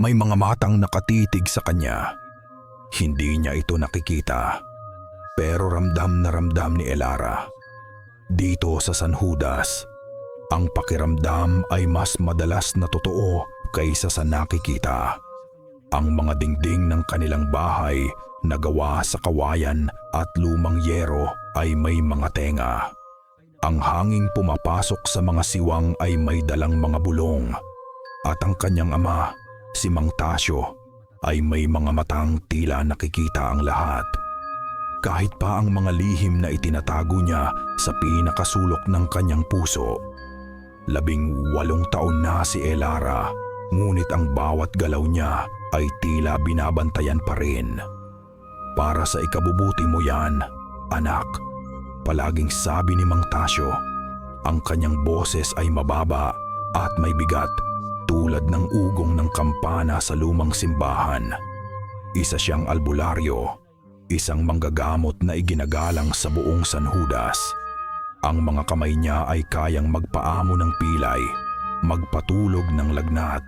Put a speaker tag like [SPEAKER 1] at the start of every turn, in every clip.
[SPEAKER 1] May mga matang nakatitig sa kanya. Hindi niya ito nakikita, pero ramdam na ramdam ni Elara. Dito sa San Judas, ang pakiramdam ay mas madalas na totoo kaysa sa nakikita. Ang mga dingding ng kanilang bahay na gawa sa kawayan at lumang yero ay may mga tenga. Ang hanging pumapasok sa mga siwang ay may dalang mga bulong. At ang kanyang ama, si Mang Tasio, ay may mga matang tila nakikita ang lahat. Kahit pa ang mga lihim na itinatago niya sa pinakasulok ng kanyang puso. 18 taon na si Elara, ngunit ang bawat galaw niya ay tila binabantayan pa rin. Para sa ikabubuti mo yan, anak, palaging sabi ni Mang Tasio. Ang kanyang boses ay mababa at may bigat, tulad ng ugong ng kampana sa lumang simbahan. Isa siyang albularyo, isang manggagamot na iginagalang sa buong San Judas. Ang mga kamay niya ay kayang magpaamo ng pilay, magpatulog ng lagnat,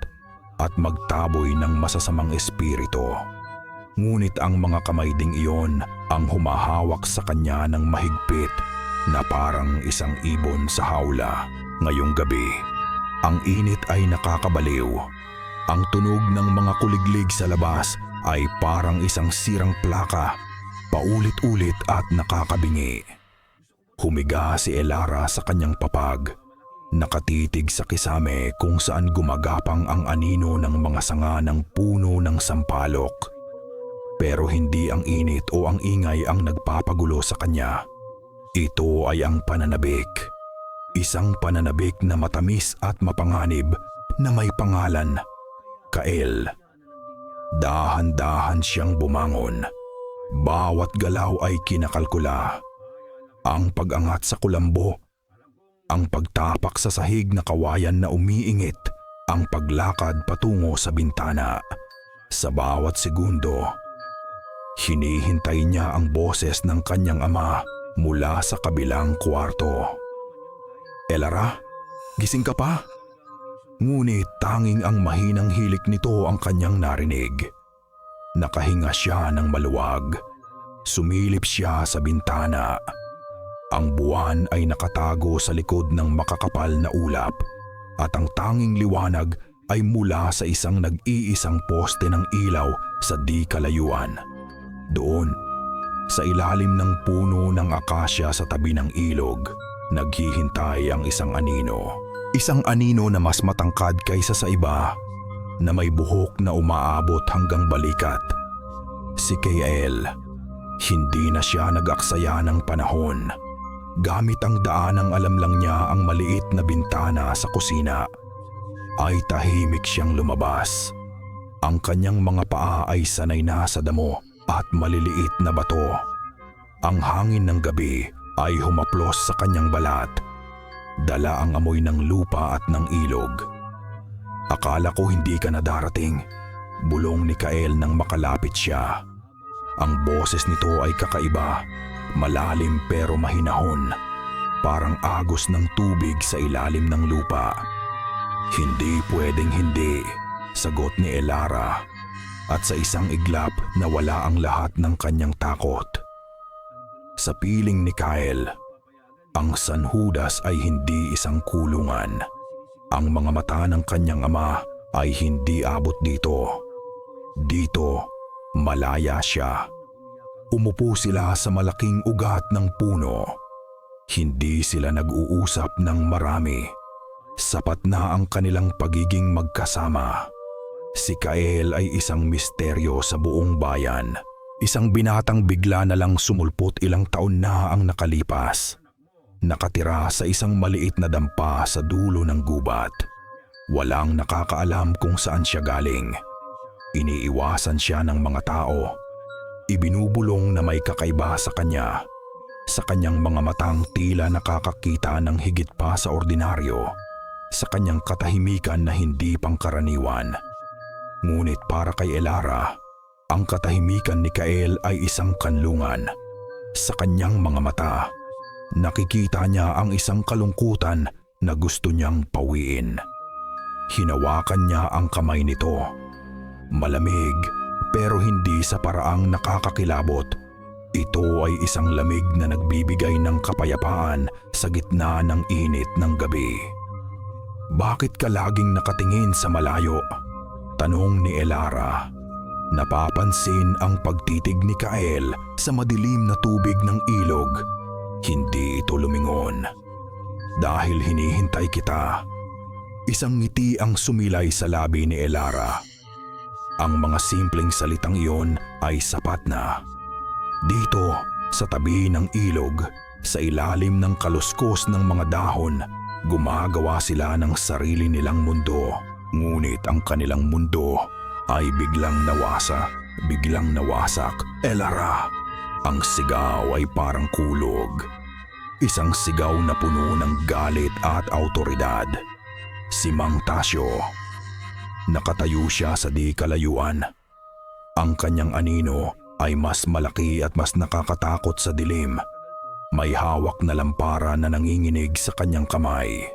[SPEAKER 1] at magtaboy ng masasamang espiritu. Ngunit ang mga kamay ding iyon ang humahawak sa kanya ng mahigpit na parang isang ibon sa hawla. Ngayong gabi, ang init ay nakakabaliw. Ang tunog ng mga kuliglig sa labas ay parang isang sirang plaka, paulit-ulit at nakakabingi. Humiga si Elara sa kanyang papag, nakatitig sa kisame kung saan gumagapang ang anino ng mga sanga ng puno ng sampalok. Pero hindi ang init o ang ingay ang nagpapagulo sa kanya. Ito ay ang pananabik. Isang pananabik na matamis at mapanganib na may pangalan, Kael. Dahan-dahan siyang bumangon. Bawat galaw ay kinakalkula. Ang pag-angat sa kulambo, ang pagtapak sa sahig na kawayan na umiingit, ang paglakad patungo sa bintana. Sa bawat segundo, hinihintay niya ang boses ng kanyang ama mula sa kabilang kwarto. Elara, gising ka pa? Ngunit tanging ang mahinang hilik nito ang kanyang narinig. Nakahinga siya ng maluwag. Sumilip siya sa bintana. Ang buwan ay nakatago sa likod ng makakapal na ulap at ang tanging liwanag ay mula sa isang nag-iisang poste ng ilaw sa di kalayuan. Doon, sa ilalim ng puno ng akasya sa tabi ng ilog, naghihintay ang isang anino. Isang anino na mas matangkad kaysa sa iba, na may buhok na umaabot hanggang balikat. Si Kael, hindi na siya nag-aksaya ng panahon. Gamit ang daanang alam lang niya ang maliit na bintana sa kusina, ay tahimik siyang lumabas. Ang kanyang mga paa ay sanay na sa damo at maliliit na bato. Ang hangin ng gabi ay humaplos sa kanyang balat. Dala ang amoy ng lupa at ng ilog. Akala ko hindi ka na darating, bulong ni Kael nang makalapit siya. Ang boses nito ay kakaiba, malalim pero mahinahon, parang agos ng tubig sa ilalim ng lupa. Hindi pwedeng hindi, sagot ni Elara, at sa isang iglap nawala ang lahat ng kanyang takot. Sa piling ni Kael, ang San Judas ay hindi isang kulungan. Ang mga mata ng kanyang ama ay hindi abot dito. Dito, malaya siya. Umupo sila sa malaking ugat ng puno. Hindi sila nag-uusap ng marami. Sapat na ang kanilang pagiging magkasama. Si Kael ay isang misteryo sa buong bayan. Isang binatang bigla na lang sumulpot ilang taon na ang nakalipas. Nakatira sa isang maliit na dampa sa dulo ng gubat. Walang nakakaalam kung saan siya galing. Iniiwasan siya ng mga tao. Ibinubulong na may kakaiba sa kanya. Sa kanyang mga matang tila nakakakita ng higit pa sa ordinaryo. Sa kanyang katahimikan na hindi pangkaraniwan. Ngunit para kay Elara, ang katahimikan ni Kael ay isang kanlungan. Sa kanyang mga mata, nakikita niya ang isang kalungkutan na gusto niyang pawiin. Hinawakan niya ang kamay nito. Malamig pero hindi sa paraang nakakakilabot. Ito ay isang lamig na nagbibigay ng kapayapaan sa gitna ng init ng gabi. "Bakit ka laging nakatingin sa malayo?" tanong ni Elara. Napapansin ang pagtitig ni Kael sa madilim na tubig ng ilog. Hindi ito lumingon. "Dahil hinihintay kita." Isang ngiti ang sumilay sa labi ni Elara. Ang mga simpleng salitang iyon ay sapat na. Dito, sa tabi ng ilog, sa ilalim ng kaluskos ng mga dahon, gumagawa sila ng sarili nilang mundo. Ngunit ang kanilang mundo ay biglang nawasak. "Elara!" Ang sigaw ay parang kulog. Isang sigaw na puno ng galit at autoridad. Si Mang Tasyo. Nakatayo siya sa di kalayuan. Ang kanyang anino ay mas malaki at mas nakakatakot sa dilim. May hawak na lampara na nanginginig sa kanyang kamay.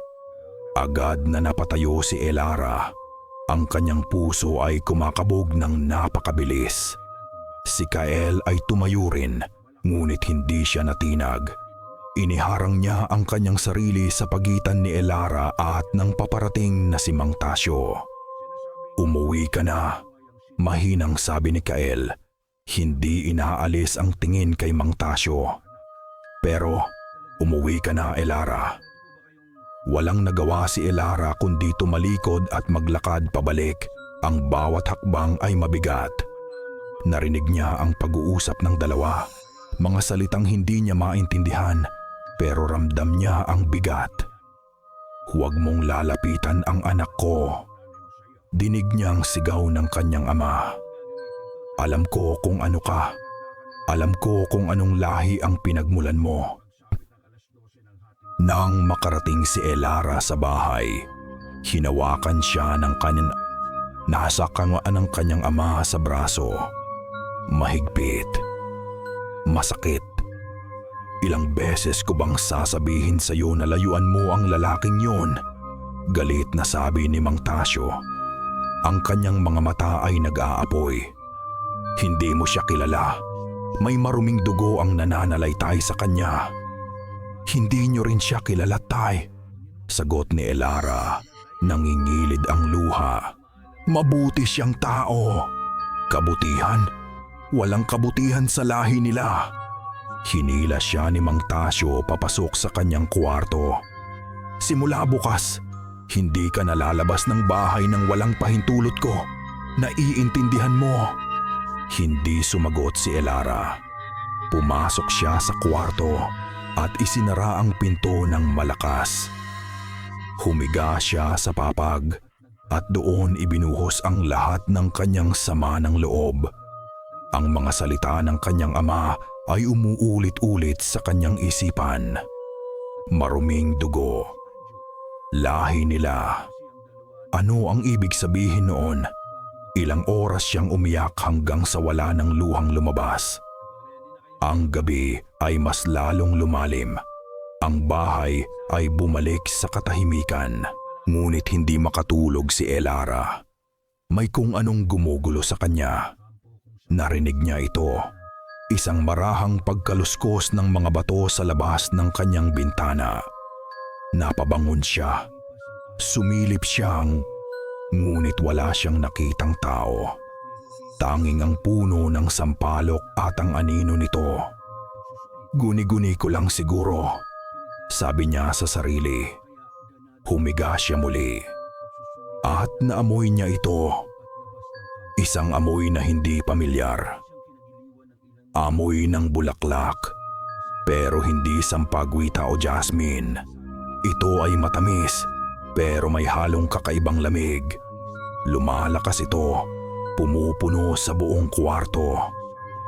[SPEAKER 1] Agad na napatayo si Elara. Ang kanyang puso ay kumakabog ng napakabilis. Si Kael ay tumayo rin, ngunit hindi siya natinag. Iniharang niya ang kanyang sarili sa pagitan ni Elara at ng paparating na si Mang Tasyo. "Umuwi ka na," mahinang sabi ni Kael. Hindi inaalis ang tingin kay Mang Tasyo. "Pero umuwi ka na, Elara." Walang nagawa si Elara kundi tumalikod at maglakad pabalik. Ang bawat hakbang ay mabigat. Narinig niya ang pag-uusap ng dalawa. Mga salitang hindi niya maintindihan, pero ramdam niya ang bigat. "Huwag mong lalapitan ang anak ko." Dinig niyang sigaw ng kanyang ama. "Alam ko kung ano ka. Alam ko kung anong lahi ang pinagmulan mo." Nang makarating si Elara sa bahay, hinawakan siya ng nasa kanwaan ng kanyang ama sa braso. Mahigpit. Masakit. "Ilang beses ko bang sasabihin sa iyo na layuan mo ang lalaking yon?" Galit na sabi ni Mang Tasyo. Ang kanyang mga mata ay nag-aapoy. "Hindi mo siya kilala. May maruming dugo ang nananalaytay sa kanya." "Hindi niyo rin siya kilala, tay," sagot ni Elara. Nangingilid ang luha. "Mabuti siyang tao." "Kabutihan? Walang kabutihan sa lahi nila." Hinila siya ni Mang Tasyo papasok sa kanyang kwarto. "Simula bukas, hindi ka nalalabas ng bahay nang walang pahintulot ko. Naiintindihan mo?" Hindi sumagot si Elara. Pumasok siya sa kwarto at isinara ang pinto ng malakas. Humiga siya sa papag at doon ibinuhos ang lahat ng kanyang sama ng loob. Ang mga salita ng kanyang ama ay umuulit-ulit sa kanyang isipan. Maruming dugo. Lahi nila. Ano ang ibig sabihin noon? Ilang oras siyang umiyak hanggang sa wala ng luhang lumabas. Ang gabi ay mas lalong lumalim. Ang bahay ay bumalik sa katahimikan. Ngunit hindi makatulog si Elara. May kung anong gumugulo sa kanya. Narinig niya ito. Isang marahang pagkaluskos ng mga bato sa labas ng kanyang bintana. Napabangon siya. Sumilip siyang, ngunit wala siyang nakitang tao. Tanging ang puno ng sampalok at ang anino nito. "Guni-guni ko lang siguro," sabi niya sa sarili. Humiga siya muli. At naamoy niya ito. Isang amoy na hindi pamilyar. Amoy ng bulaklak, pero hindi sampagwita o jasmine. Ito ay matamis, pero may halong kakaibang lamig. Lumalakas ito. Pumupuno sa buong kwarto.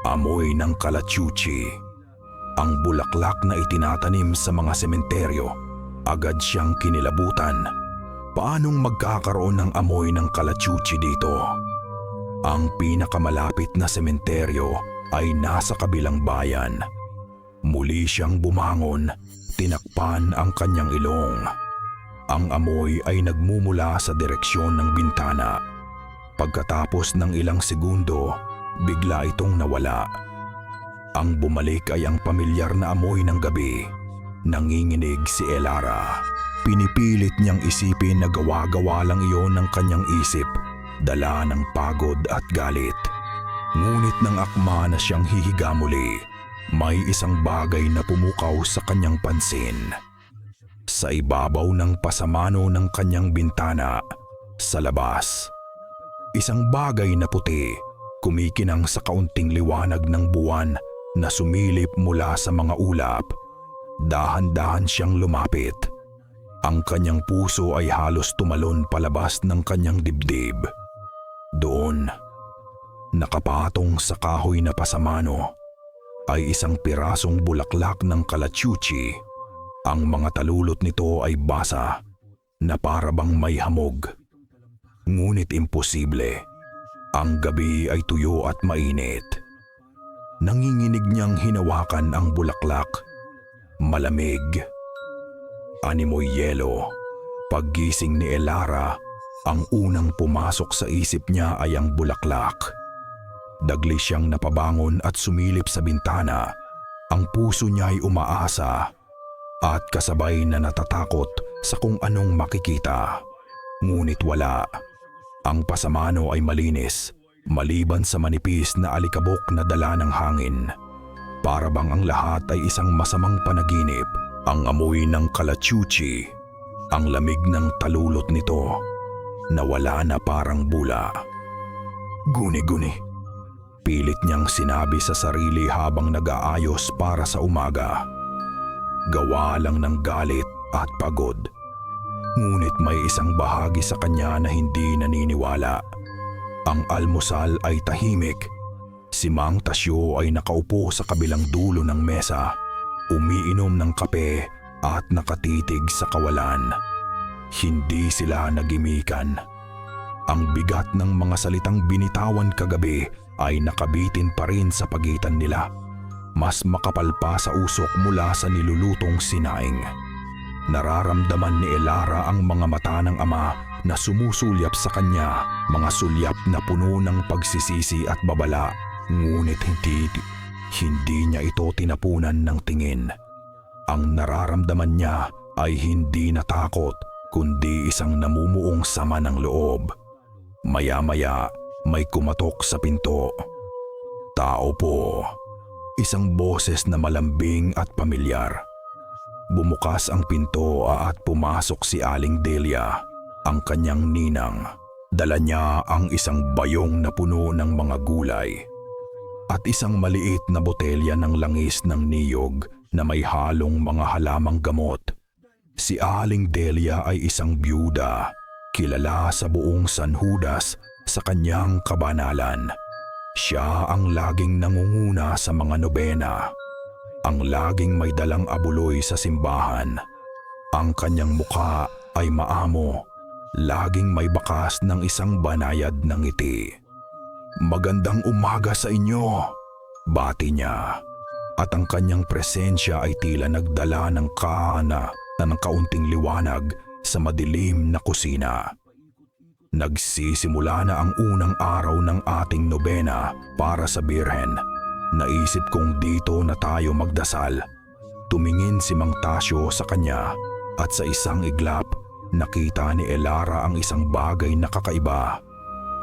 [SPEAKER 1] Amoy ng kalachuchi. Ang bulaklak na itinatanim sa mga sementeryo, agad siyang kinilabutan. Paanong magkakaroon ng amoy ng kalachuchi dito? Ang pinakamalapit na sementeryo ay nasa kabilang bayan. Muli siyang bumangon, tinakpan ang kanyang ilong. Ang amoy ay nagmumula sa direksyon ng bintana. Pagkatapos ng ilang segundo, bigla itong nawala. Ang bumalik ay ang pamilyar na amoy ng gabi. Nanginginig si Elara. Pinipilit niyang isipin na gawa-gawa lang iyon ng kanyang isip, dala ng pagod at galit. Ngunit nang akma na siyang hihiga muli, may isang bagay na pumukaw sa kanyang pansin. Sa ibabaw ng pasamano ng kanyang bintana, sa labas, isang bagay na puti, kumikinang sa kaunting liwanag ng buwan na sumilip mula sa mga ulap. Dahan-dahan siyang lumapit. Ang kanyang puso ay halos tumalon palabas ng kanyang dibdib. Doon, nakapatong sa kahoy na pasamano, ay isang pirasong bulaklak ng kalachuchi. Ang mga talulot nito ay basa, na para bang may hamog. Ngunit imposible. Ang gabi ay tuyo at mainit. Nanginginig niyang hinawakan ang bulaklak. Malamig. Animoy yelo. Paggising ni Elara, ang unang pumasok sa isip niya ay ang bulaklak. Dagli siyang napabangon at sumilip sa bintana. Ang puso niya ay umaasa at kasabay na natatakot sa kung anong makikita. Ngunit wala. Ang pasamano ay malinis, maliban sa manipis na alikabok na dala ng hangin. Para bang ang lahat ay isang masamang panaginip. Ang amoy ng kalachuchi, ang lamig ng talulot nito, nawala na parang bula. Guni-guni. Pilit niyang sinabi sa sarili habang nag-aayos para sa umaga. Gawa lang ng galit at pagod. Ngunit may isang bahagi sa kanya na hindi naniniwala. Ang almusal ay tahimik. Si Mang Tasyo ay nakaupo sa kabilang dulo ng mesa, umiinom ng kape at nakatitig sa kawalan. Hindi sila nagimikan. Ang bigat ng mga salitang binitawan kagabi ay nakabitin pa rin sa pagitan nila. Mas makapal pa sa usok mula sa nilulutong sinaing. Nararamdaman ni Elara ang mga mata ng ama na sumusulyap sa kanya, mga sulyap na puno ng pagsisisi at babala. Ngunit hindi niya ito tinapunan ng tingin. Ang nararamdaman niya ay hindi na takot, kundi isang namumuong sama ng loob. Maya-maya, may kumatok sa pinto. Tao po. Isang boses na malambing at pamilyar. Bumukas ang pinto at pumasok si Aling Delia, ang kanyang ninang. Dala niya ang isang bayong na puno ng mga gulay at isang maliit na botelya ng langis ng niyog na may halong mga halamang gamot. Si Aling Delia ay isang byuda, kilala sa buong San Judas sa kanyang kabanalan. Siya ang laging nangunguna sa mga nobena, ang laging may dalang abuloy sa simbahan. Ang kanyang mukha ay maamo, laging may bakas ng isang banayad ng ngiti. Magandang umaga sa inyo, bati niya. At ang kanyang presensya ay tila nagdala ng kahana na ng kaunting liwanag sa madilim na kusina. Nagsisimula na ang unang araw ng ating nobena para sa Birhen. Naisip kong dito na tayo magdasal. Tumingin si Mang Tasyo sa kanya at sa isang iglap nakita ni Elara ang isang bagay na kakaiba,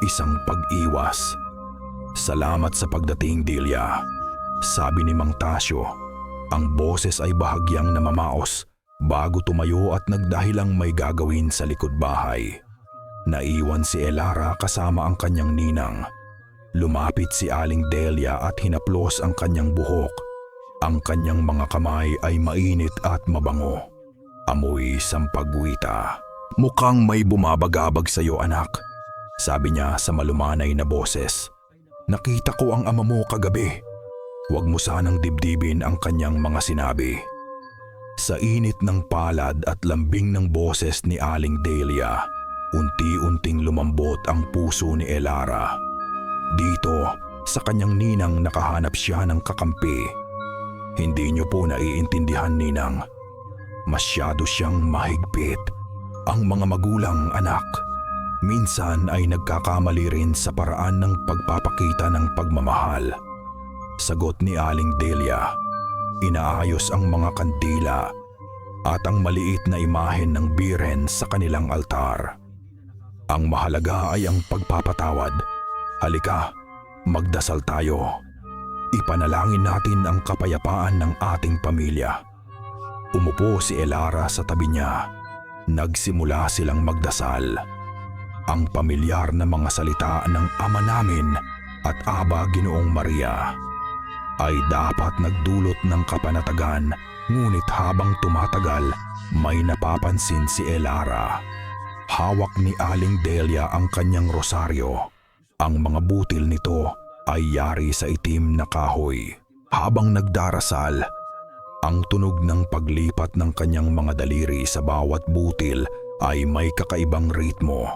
[SPEAKER 1] isang pag-iwas. Salamat sa pagdating, Delia, sabi ni Mang Tasyo. Ang boses ay bahagyang namamaos bago tumayo at nagdahilang may gagawin sa likod bahay. Naiwan si Elara kasama ang kanyang ninang. Lumapit si Aling Delia at hinaplos ang kanyang buhok. Ang kanyang mga kamay ay mainit at mabango. Amoy sampagwita. Mukhang may bumabagabag sa iyo, anak, sabi niya sa malumanay na boses. Nakita ko ang ama mo kagabi. Huwag mo sanang dibdibin ang kanyang mga sinabi. Sa init ng palad at lambing ng boses ni Aling Delia, unti-unting lumambot ang puso ni Elara. Dito, sa kanyang ninang nakahanap siya ng kakampi. Hindi niyo po naiintindihan, ninang. Masyado siyang mahigpit. Ang mga magulang, anak. Minsan ay nagkakamali rin sa paraan ng pagpapakita ng pagmamahal. Sagot ni Aling Delia, inaayos ang mga kandila at ang maliit na imahen ng Birhen sa kanilang altar. Ang mahalaga ay ang pagpapatawad. Halika, magdasal tayo. Ipanalangin natin ang kapayapaan ng ating pamilya. Umupo si Elara sa tabi niya. Nagsimula silang magdasal. Ang pamilyar na mga salita ng Ama namin at Aba Ginoong Maria ay dapat nagdulot ng kapanatagan, ngunit habang tumatagal, may napapansin si Elara. Hawak ni Aling Delia ang kanyang rosaryo. Ang mga butil nito ay yari sa itim na kahoy. Habang nagdarasal, ang tunog ng paglipat ng kanyang mga daliri sa bawat butil ay may kakaibang ritmo.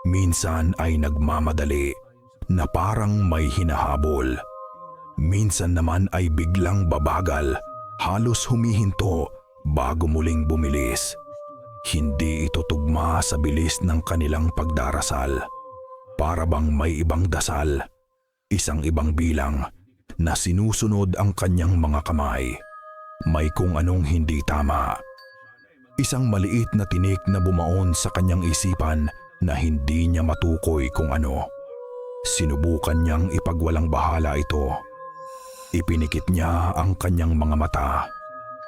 [SPEAKER 1] Minsan ay nagmamadali na parang may hinahabol. Minsan naman ay biglang babagal, halos humihinto bago muling bumilis. Hindi ito tugma sa bilis ng kanilang pagdarasal. Para bang may ibang dasal, isang ibang bilang na sinusunod ang kanyang mga kamay. May kung anong hindi tama. Isang maliit na tinik na bumaon sa kanyang isipan na hindi niya matukoy kung ano. Sinubukan niyang ipagwalang bahala ito. Ipinikit niya ang kanyang mga mata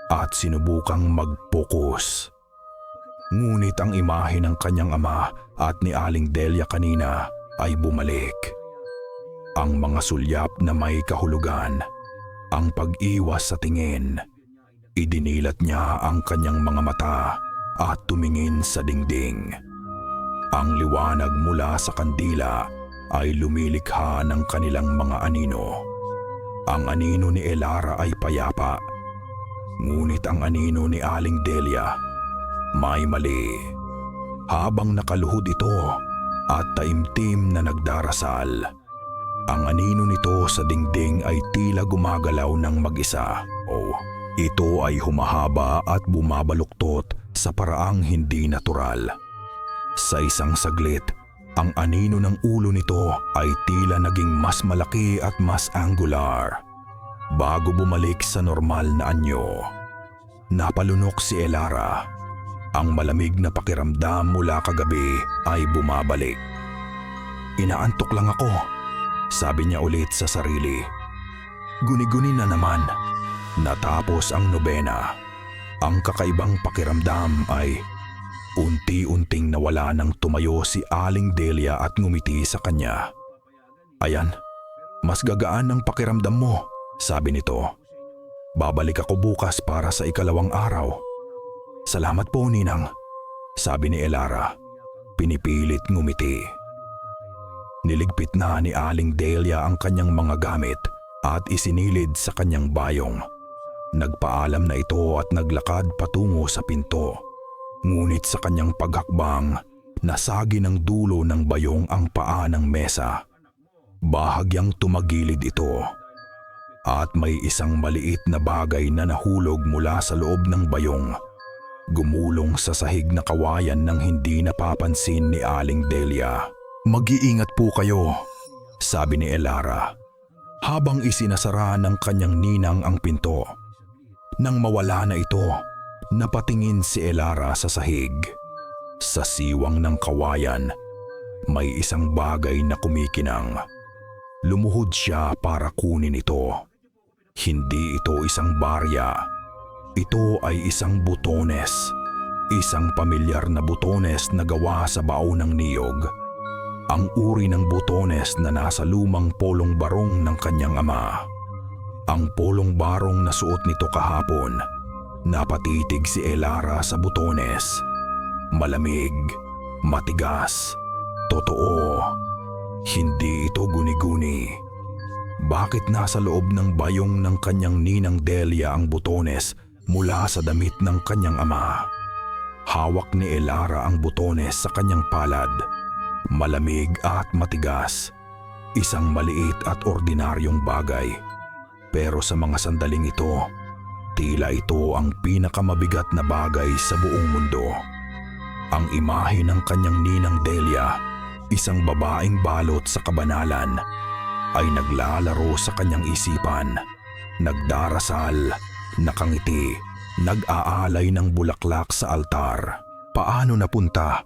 [SPEAKER 1] at sinubukang mag-focus. Ngunit ang imahe ng kanyang ama at ni Aling Delia kanina ay bumalik. Ang mga sulyap na may kahulugan, ang pag-iwas sa tingin. Idinilat niya ang kanyang mga mata at tumingin sa dingding. Ang liwanag mula sa kandila ay lumilikha ng kanilang mga anino. Ang anino ni Elara ay payapa, ngunit ang anino ni Aling Delia may mali. Habang nakaluhod ito at taimtim na nagdarasal, ang anino nito sa dingding ay tila gumagalaw ng mag-isa. Ito ay humahaba at bumabaluktot sa paraang hindi natural. Sa isang saglit, ang anino ng ulo nito ay tila naging mas malaki at mas angular. Bago bumalik sa normal na anyo, napalunok si Elara. Ang malamig na pakiramdam mula kagabi ay bumabalik. Inaantok lang ako, sabi niya ulit sa sarili. Guni-guni na naman. Natapos ang nobena. Ang kakaibang pakiramdam ay unti-unting nawala nang tumayo si Aling Delia at ngumiti sa kanya. Ayan, mas gagaan ang pakiramdam mo, sabi nito. Babalik ako bukas para sa ikalawang araw. Salamat po, Ninang, sabi ni Elara. Pinipilit ngumiti. Niligpit na ni Aling Delia ang kanyang mga gamit at isinilid sa kanyang bayong. Nagpaalam na ito at naglakad patungo sa pinto. Ngunit sa kanyang paghakbang, nasagi ng dulo ng bayong ang paa ng mesa. Bahagyang tumagilid ito. At may isang maliit na bagay na nahulog mula sa loob ng bayong. Gumulong sa sahig na kawayan ng hindi napapansin ni Aling Delia. Mag-iingat po kayo, sabi ni Elara, habang isinasara ng kanyang ninang ang pinto. Nang mawala na ito, napatingin si Elara sa sahig. Sa siwang ng kawayan, may isang bagay na kumikinang. Lumuhod siya para kunin ito. Hindi ito isang barya. Ito ay isang butones. Isang pamilyar na butones na gawa sa bao ng niyog. Ang uri ng butones na nasa lumang polong barong ng kanyang ama. Ang polong barong na suot nito kahapon. Napatitig si Elara sa butones. Malamig, matigas, totoo. Hindi ito guni-guni. Bakit nasa loob ng bayong ng kanyang ninang Delia ang butones mula sa damit ng kanyang ama? Hawak ni Elara ang butones sa kanyang palad. Malamig at matigas. Isang maliit at ordinaryong bagay. Pero sa mga sandaling ito, tila ito ang pinakamabigat na bagay sa buong mundo. Ang imahe ng kanyang ninang Delia, isang babaeng balot sa kabanalan, ay naglalaro sa kanyang isipan. Nagdarasal, nakangiti, nag-aalay ng bulaklak sa altar. Paano napunta?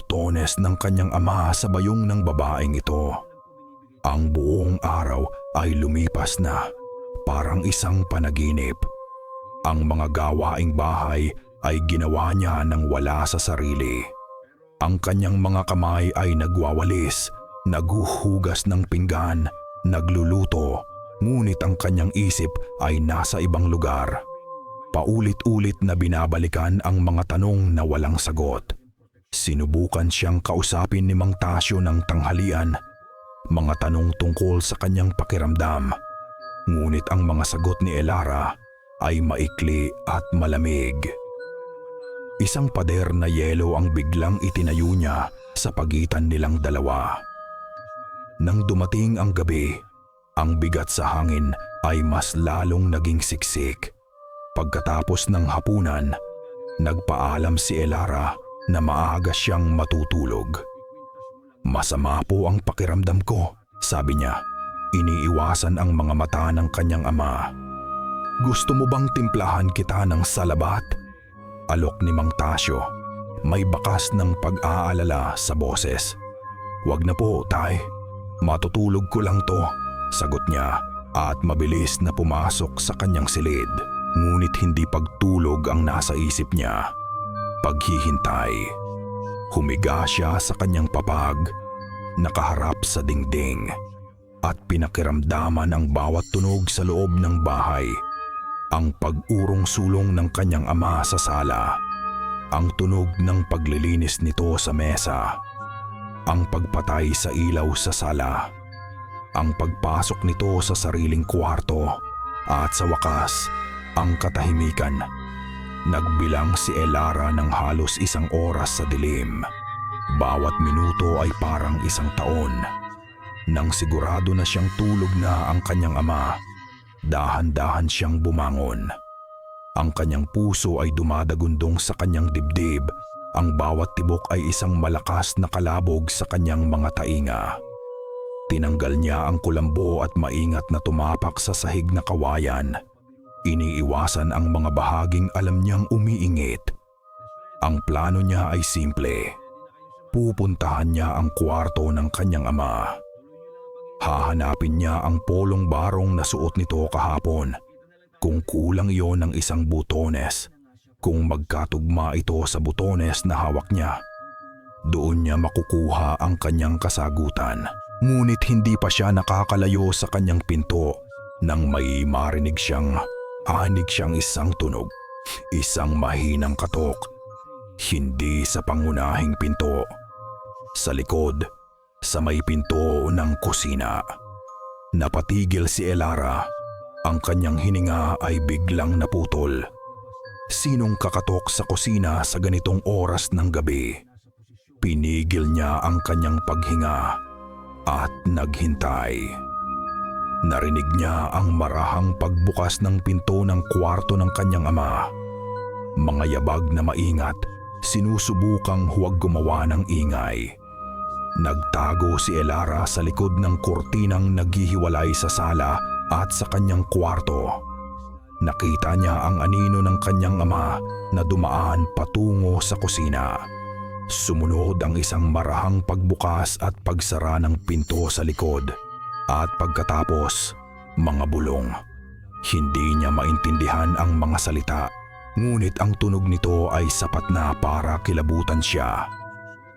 [SPEAKER 1] Tones ng kanyang ama sa bayong ng babaeng ito. Ang buong araw ay lumipas na, parang isang panaginip. Ang mga gawaing bahay ay ginawa niya nang wala sa sarili. Ang kanyang mga kamay ay nagwawalis, naghuhugas ng pinggan, nagluluto, ngunit ang kanyang isip ay nasa ibang lugar. Paulit-ulit na binabalikan ang mga tanong na walang sagot. Sinubukan siyang kausapin ni Mang Tasyo ng tanghalian, mga tanong tungkol sa kanyang pakiramdam. Ngunit ang mga sagot ni Elara ay maikli at malamig. Isang pader na yelo ang biglang itinayo niya sa pagitan nilang dalawa. Nang dumating ang gabi, ang bigat sa hangin ay mas lalong naging siksik. Pagkatapos ng hapunan, nagpaalam si Elara na maaga siyang matutulog. Masama po ang pakiramdam ko, sabi niya. Iniiwasan ang mga mata ng kanyang ama. Gusto mo bang timplahan kita ng salabat? Alok ni Mang Tasyo. May bakas ng pag-aalala sa boses. Wag na po, tay. Matutulog ko lang to, sagot niya at mabilis na pumasok sa kanyang silid. Ngunit hindi pagtulog ang nasa isip niya. Paghihintay. Humiga siya sa kanyang papag, nakaharap sa dingding, at pinakiramdaman ang bawat tunog sa loob ng bahay. Ang pag-urong-sulong ng kanyang ama sa sala, ang tunog ng paglilinis nito sa mesa, ang pagpatay sa ilaw sa sala, ang pagpasok nito sa sariling kwarto, at sa wakas, ang katahimikan. Nagbilang si Elara ng halos 1 oras sa dilim. Bawat minuto ay parang 1 taon. Nang sigurado na siyang tulog na ang kanyang ama, dahan-dahan siyang bumangon. Ang kanyang puso ay dumadagundong sa kanyang dibdib. Ang bawat tibok ay isang malakas na kalabog sa kanyang mga tainga. Tinanggal niya ang kulambo at maingat na tumapak sa sahig na kawayan. Iniiwasan ang mga bahaging alam niyang umiingit. Ang plano niya ay simple. Pupuntahan niya ang kwarto ng kanyang ama. Hahanapin niya ang polong barong na suot nito kahapon. Kung kulang iyon ng 1 butones, kung magkatugma ito sa butones na hawak niya, doon niya makukuha ang kanyang kasagutan. Ngunit hindi pa siya nakakalayo sa kanyang pinto nang may marinig siyang isang tunog, isang mahinang katok. Hindi sa pangunahing pinto, sa likod, sa may pinto ng kusina. Napatigil si Elara. Ang kanyang hininga ay biglang naputol. Sinong kakatok sa kusina sa ganitong oras ng gabi? Pinigil niya ang kanyang paghinga at naghintay. Narinig niya ang marahang pagbukas ng pinto ng kwarto ng kanyang ama. Mga yabag na maingat, sinusubukang huwag gumawa ng ingay. Nagtago si Elara sa likod ng kurtinang naghihiwalay sa sala at sa kanyang kwarto. Nakita niya ang anino ng kanyang ama na dumaan patungo sa kusina. Sumunod ang isang marahang pagbukas at pagsara ng pinto sa likod. At pagkatapos, mga bulong. Hindi niya maintindihan ang mga salita, ngunit ang tunog nito ay sapat na para kilabutan siya.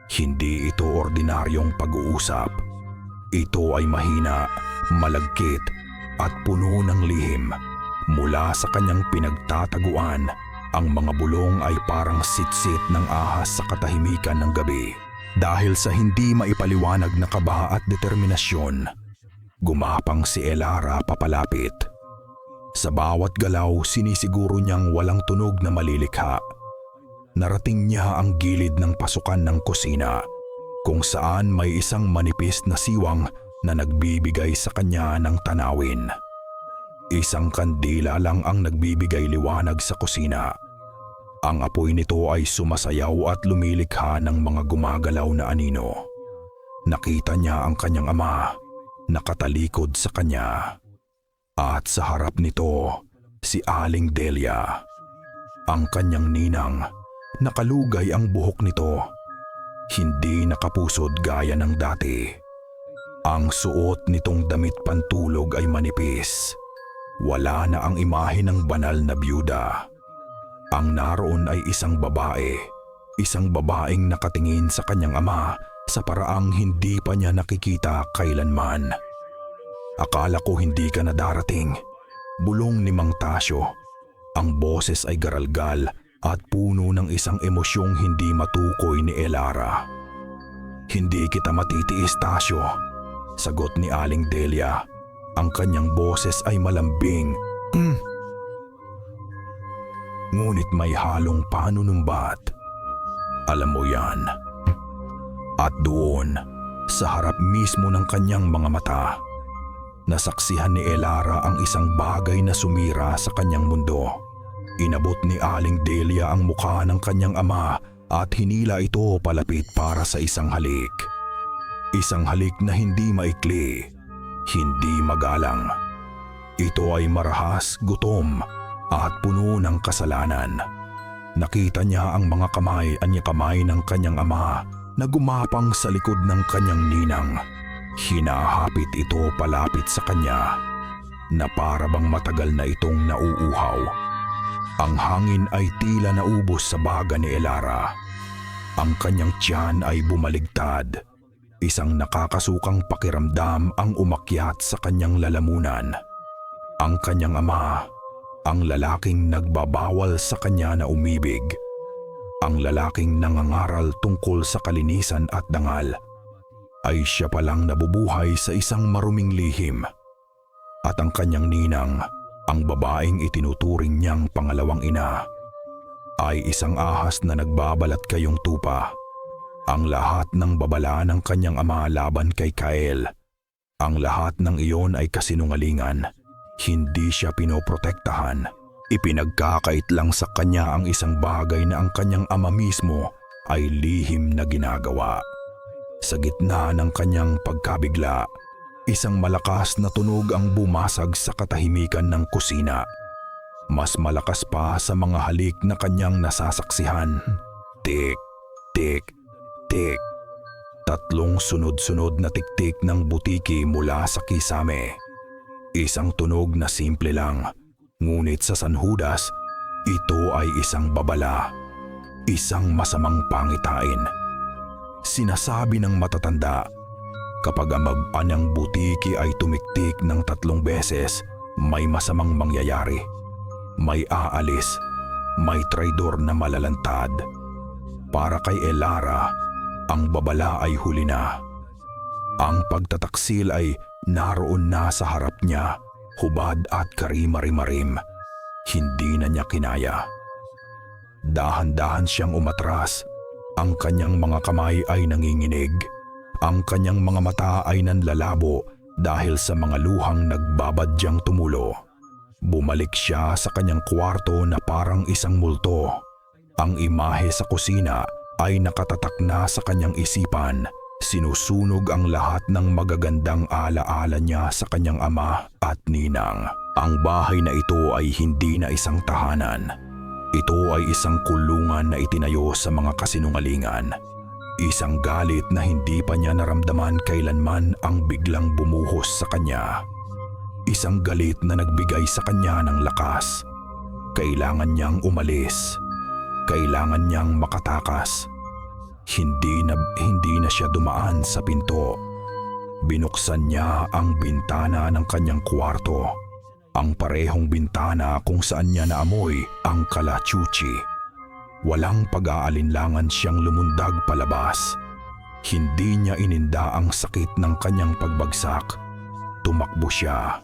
[SPEAKER 1] Hindi ito ordinaryong pag-uusap. Ito ay mahina, malagkit, at puno ng lihim. Mula sa kanyang pinagtataguan, ang mga bulong ay parang sitsit ng ahas sa katahimikan ng gabi. Dahil sa hindi maipaliwanag na kaba at determinasyon, gumapang si Elara papalapit. Sa bawat galaw, sinisiguro niyang walang tunog na malilikha. Narating niya ang gilid ng pasukan ng kusina, kung saan may isang manipis na siwang na nagbibigay sa kanya ng tanawin. Isang kandila lang ang nagbibigay liwanag sa kusina. Ang apoy nito ay sumasayaw at lumilikha ng mga gumagalaw na anino. Nakita niya ang kanyang ama, nakatalikod sa kanya. At sa harap nito, si Aling Delia. Ang kanyang ninang, nakalugay ang buhok nito. Hindi nakapusod gaya ng dati. Ang suot nitong damit pantulog ay manipis. Wala na ang imahe ng banal na byuda. Ang naroon ay isang babaeng nakatingin sa kanyang ama sa paraang hindi pa niya nakikita kailanman. Akala ko hindi ka na darating, bulong ni Mang Tasyo. Ang boses ay garalgal at puno ng isang emosyong hindi matukoy ni Elara. Hindi kita matitiis, Tasyo, sagot ni Aling Delia. Ang kanyang boses ay malambing. Ngunit may halong panunumbat. Alam mo yan. At doon, sa harap mismo ng kanyang mga mata, nasaksihan ni Elara ang isang bagay na sumira sa kanyang mundo. Inabot ni Aling Delia ang mukha ng kanyang ama at hinila ito palapit para sa isang halik. Isang halik na hindi maikli, hindi magalang. Ito ay marahas, gutom, at puno ng kasalanan. Nakita niya ang mga kamay ng kanyang ama na gumapang sa likod ng kanyang ninang. Hinahapit ito palapit sa kanya na para bang matagal na itong nauuhaw. Ang hangin ay tila naubos sa baga ni Elara. Ang kanyang tiyan ay bumaligtad. Isang nakakasukang pakiramdam ang umakyat sa kanyang lalamunan. Ang kanyang ama, ang lalaking nagbabawal sa kanya na umibig, ang lalaking nangangaral tungkol sa kalinisan at dangal, ay siya palang nabubuhay sa isang maruming lihim. At ang kanyang ninang, ang babaeng itinuturing niyang pangalawang ina, ay isang ahas na nagbabalat kayong tupa. Ang lahat ng babala ng kanyang ama laban kay Kael, ang lahat ng iyon ay kasinungalingan. Hindi siya pinoprotektahan. Ipinagkakait lang sa kanya ang isang bagay na ang kanyang ama mismo ay lihim na ginagawa. Sa gitna ng kanyang pagkabigla, isang malakas na tunog ang bumasag sa katahimikan ng kusina. Mas malakas pa sa mga halik na kanyang nasasaksihan. Tik, tik, tik. 3 sunod-sunod na tiktik ng butiki mula sa kisame. Isang tunog na simple lang, ngunit sa sanhudas, ito ay isang babala, isang masamang pangitain. Sinasabi ng matatanda, kapag ang mag-anyang butiki ay tumiktik ng 3 beses, may masamang mangyayari. May aalis, may traidor na malalantad. Para kay Elara, ang babala ay huli na. Ang pagtataksil ay naroon na sa harap niya, hubad at karimari-marim. Hindi na niya kinaya. Dahan-dahan siyang umatras. Ang kanyang mga kamay ay nanginginig. Ang kanyang mga mata ay nanlalabo dahil sa mga luhang nagbabadyang tumulo. Bumalik siya sa kanyang kwarto na parang isang multo. Ang imahe sa kusina ay nakatatak na sa kanyang isipan. Sinusunog ang lahat ng magagandang alaala niya sa kanyang ama at ninang. Ang bahay na ito ay hindi na isang tahanan. Ito ay isang kulungan na itinayo sa mga kasinungalingan. Isang galit na hindi pa niya naramdaman kailanman ang biglang bumuhos sa kanya. Isang galit na nagbigay sa kanya ng lakas. Kailangan niyang umalis. Kailangan niyang makatakas. Hindi na siya dumaan sa pinto. Binuksan niya ang bintana ng kanyang kwarto. Ang parehong bintana kung saan niya naamoy ang kalachuchi. Walang pag-aalinlangan siyang lumundag palabas. Hindi niya ininda ang sakit ng kanyang pagbagsak. Tumakbo siya.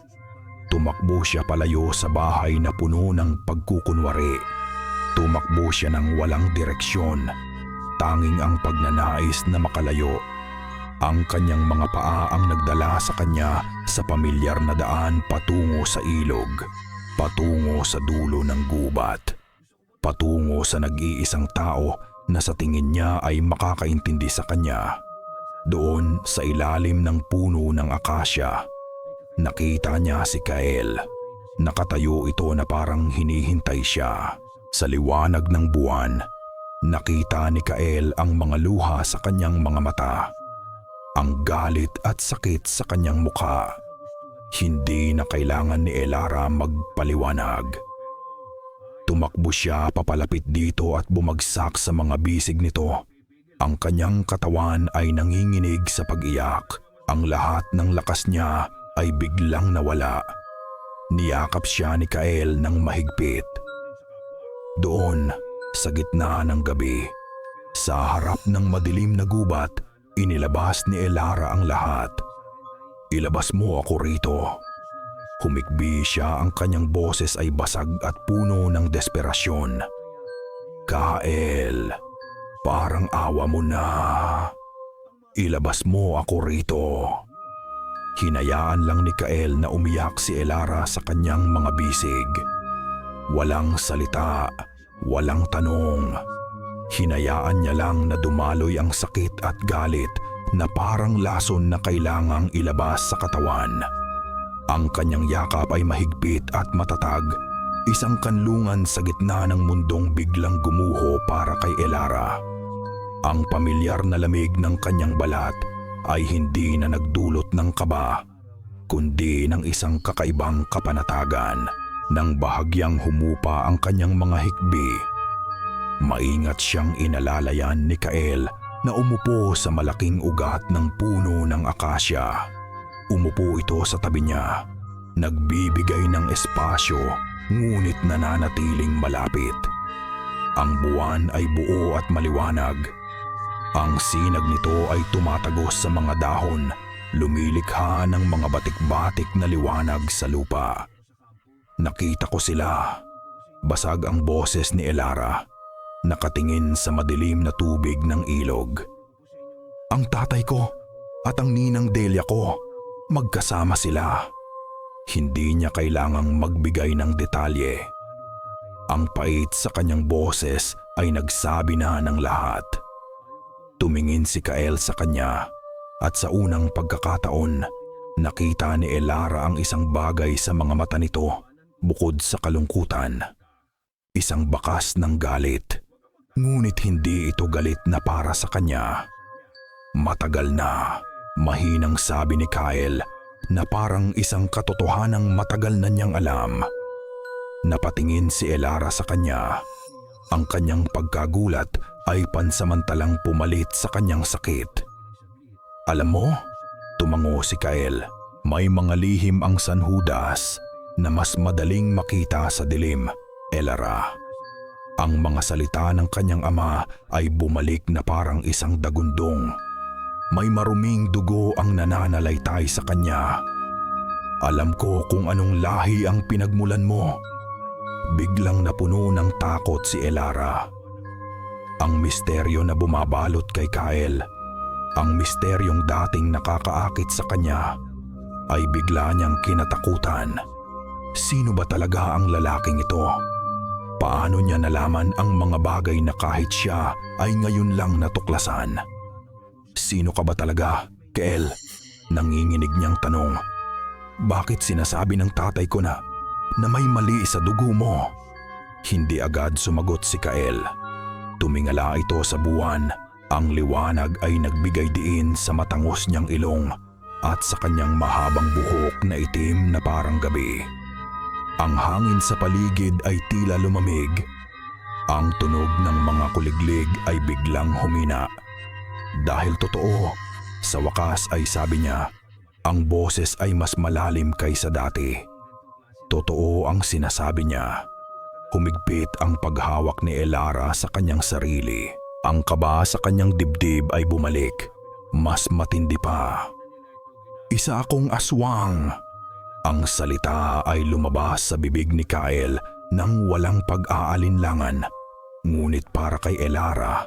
[SPEAKER 1] Tumakbo siya palayo sa bahay na puno ng pagkukunwari. Tumakbo siya ng walang direksyon. Tanging ang pagnanais na makalayo. Ang kanyang mga paa ang nagdala sa kanya sa pamilyar na daan patungo sa ilog, patungo sa dulo ng gubat, patungo sa nag-iisang tao na sa tingin niya ay makakaintindi sa kanya. Doon sa ilalim ng puno ng akasya, nakita niya si Kael. Nakatayo ito na parang hinihintay siya. Sa liwanag ng buwan, nakita ni Kael ang mga luha sa kanyang mga mata. Ang galit at sakit sa kanyang mukha. Hindi na kailangan ni Elara magpaliwanag. Tumakbo siya papalapit dito at bumagsak sa mga bisig nito. Ang kanyang katawan ay nanginginig sa pag-iyak. Ang lahat ng lakas niya ay biglang nawala. Niyakap siya ni Kael ng mahigpit. Doon, sa gitna ng gabi, sa harap ng madilim na gubat, inilabas ni Elara ang lahat. "Ilabas mo ako rito." Humikbi siya, ang kanyang boses ay basag at puno ng desperasyon. "Kael, parang awa mo na. Ilabas mo ako rito." Hinayaan lang ni Kael na umiyak si Elara sa kanyang mga bisig. Walang salita, walang tanong. Hinayaan niya lang na dumaloy ang sakit at galit na parang lason na kailangang ilabas sa katawan. Ang kanyang yakap ay mahigpit at matatag, isang kanlungan sa gitna ng mundong biglang gumuho para kay Elara. Ang pamilyar na lamig ng kanyang balat ay hindi na nagdulot ng kaba, kundi ng isang kakaibang kapanatagan. Nang bahagyang humupa ang kanyang mga hikbi, maingat siyang inalalayan ni Kael na umupo sa malaking ugat ng puno ng akasya. Umupo ito sa tabi niya, nagbibigay ng espasyo ngunit nananatiling malapit. Ang buwan ay buo at maliwanag. Ang sinag nito ay tumatagos sa mga dahon, lumilikha ng mga batik-batik na liwanag sa lupa. Nakita ko sila. Basag ang boses ni Elara, nakatingin sa madilim na tubig ng ilog. "Ang tatay ko at ang ninang Delia ko, magkasama sila." Hindi niya kailangang magbigay ng detalye. Ang pait sa kanyang boses ay nagsabi na ng lahat. Tumingin si Kael sa kanya at sa unang pagkakataon, nakita ni Elara ang isang bagay sa mga mata nito. Bukod sa kalungkutan, isang bakas ng galit. Ngunit hindi ito galit na para sa kanya. Matagal na, mahinang sabi ni Kael na parang isang katotohanang matagal na niyang alam. Napatingin si Elara sa kanya. Ang kanyang pagkagulat ay pansamantalang pumalit sa kanyang sakit. "Alam mo," tumango si Kael, "may mga lihim ang San Judas na mas madaling makita sa dilim, Elara." Ang mga salita ng kanyang ama ay bumalik na parang isang dagundong. May maruming dugo ang nananalaytay sa kanya. "Alam ko kung anong lahi ang pinagmulan mo." Biglang napuno ng takot si Elara. Ang misteryo na bumabalot kay Kael, ang misteryong dating nakakaakit sa kanya, ay bigla niyang kinatakutan. Sino ba talaga ang lalaking ito? Paano niya nalaman ang mga bagay na kahit siya ay ngayon lang natuklasan? "Sino ka ba talaga, Kael?" Nanginginig niyang tanong. "Bakit sinasabi ng tatay ko na may mali sa dugo mo?" Hindi agad sumagot si Kael. Tumingala ito sa buwan. Ang liwanag ay nagbigay diin sa matangos niyang ilong at sa kanyang mahabang buhok na itim na parang gabi. Ang hangin sa paligid ay tila lumamig. Ang tunog ng mga kuliglig ay biglang humina. Dahil totoo, sa wakas ay sabi niya, ang boses ay mas malalim kaysa dati. Totoo ang sinasabi niya. Humigpit ang paghawak ni Elara sa kanyang sarili. Ang kaba sa kanyang dibdib ay bumalik. Mas matindi pa. "Isa akong aswang." Ang salita ay lumabas sa bibig ni Kael nang walang pag-aalinlangan. Ngunit para kay Elara,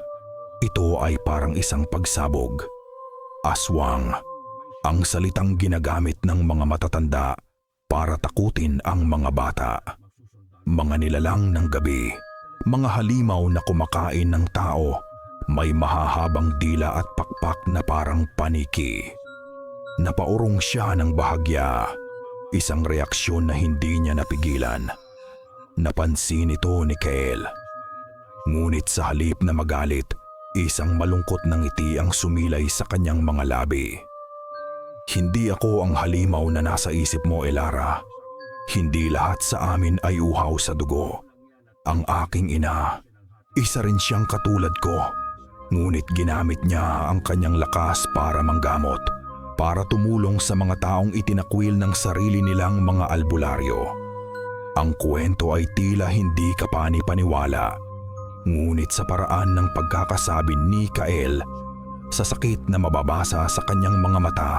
[SPEAKER 1] ito ay parang isang pagsabog. Aswang, ang salitang ginagamit ng mga matatanda para takutin ang mga bata. Mga nilalang ng gabi, Mga halimaw na kumakain ng tao, may mahahabang dila at pakpak na parang paniki. Napaurong siya ng bahagya, isang reaksyon na hindi niya napigilan. Napansin ito ni Kael. Ngunit sa halip na magalit, isang malungkot na ngiti ang sumilay sa kanyang mga labi. Hindi ako ang halimaw na nasa isip mo, Elara. Hindi lahat sa amin ay uhaw sa dugo. Ang aking ina, isa rin siyang katulad ko. Ngunit ginamit niya ang kanyang lakas para manggamot, para tumulong sa mga taong itinakwil ng sarili nilang mga albularyo. Ang kwento ay tila hindi kapani-paniwala. Ngunit sa paraan ng pagkakasabi ni Kael, sa sakit na mababasa sa kanyang mga mata,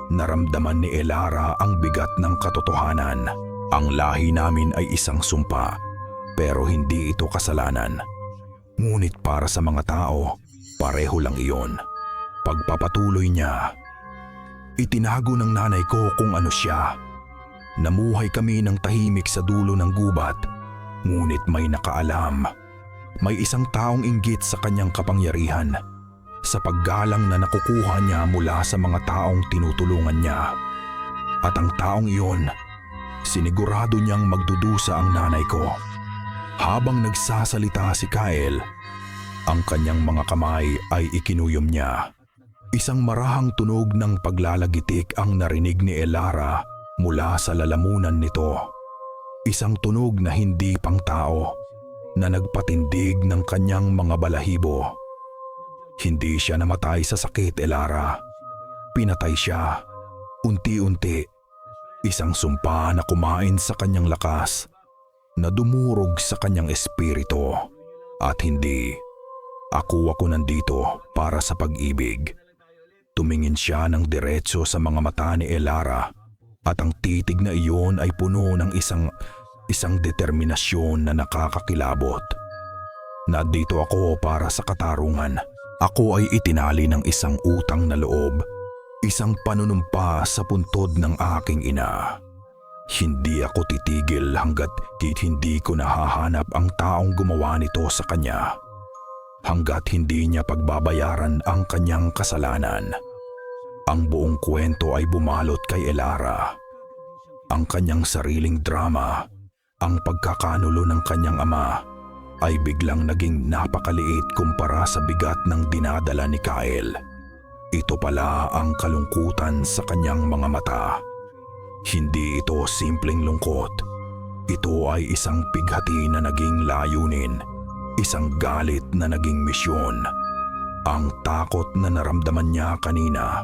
[SPEAKER 1] naramdaman ni Elara ang bigat ng katotohanan. Ang lahi namin ay isang sumpa, pero hindi ito kasalanan. Ngunit para sa mga tao, pareho lang iyon. Pagpapatuloy niya, itinago ng nanay ko kung ano siya. Namuhay kami ng tahimik sa dulo ng gubat, ngunit may nakaalam. May isang taong inggit sa kanyang kapangyarihan, sa paggalang na nakukuha niya mula sa mga taong tinutulungan niya. At ang taong iyon, sinigurado niyang magdudusa ang nanay ko. Habang nagsasalita si Kael, ang kanyang mga kamay ay ikinuyom niya. Isang marahang tunog ng paglalagitik ang narinig ni Elara mula sa lalamunan nito. Isang tunog na hindi pang tao, na nagpatindig ng kanyang mga balahibo. Hindi siya namatay sa sakit, Elara. Pinatay siya, unti-unti. Isang sumpa na kumain sa kanyang lakas, na dumurog sa kanyang espiritu. At hindi, ako nandito para sa pag-ibig. Tumingin siya ng diretso sa mga mata ni Elara, at ang titig na iyon ay puno ng isang determinasyon na nakakakilabot. Nandito ako para sa katarungan. Ako ay itinali ng isang utang na loob, isang panunumpa sa puntod ng aking ina. Hindi ako titigil hanggat hindi ko nahahanap ang taong gumawa nito sa kanya. Hanggat hindi niya pagbabayaran ang kanyang kasalanan. Ang buong kwento ay bumalot kay Elara. Ang kanyang sariling drama, ang pagkakanulo ng kanyang ama, ay biglang naging napakaliit kumpara sa bigat ng dinadala ni Kael. Ito pala ang kalungkutan sa kanyang mga mata. Hindi ito simpleng lungkot. Ito ay isang pighati na naging layunin, isang galit na naging misyon. Ang takot na naramdaman niya kanina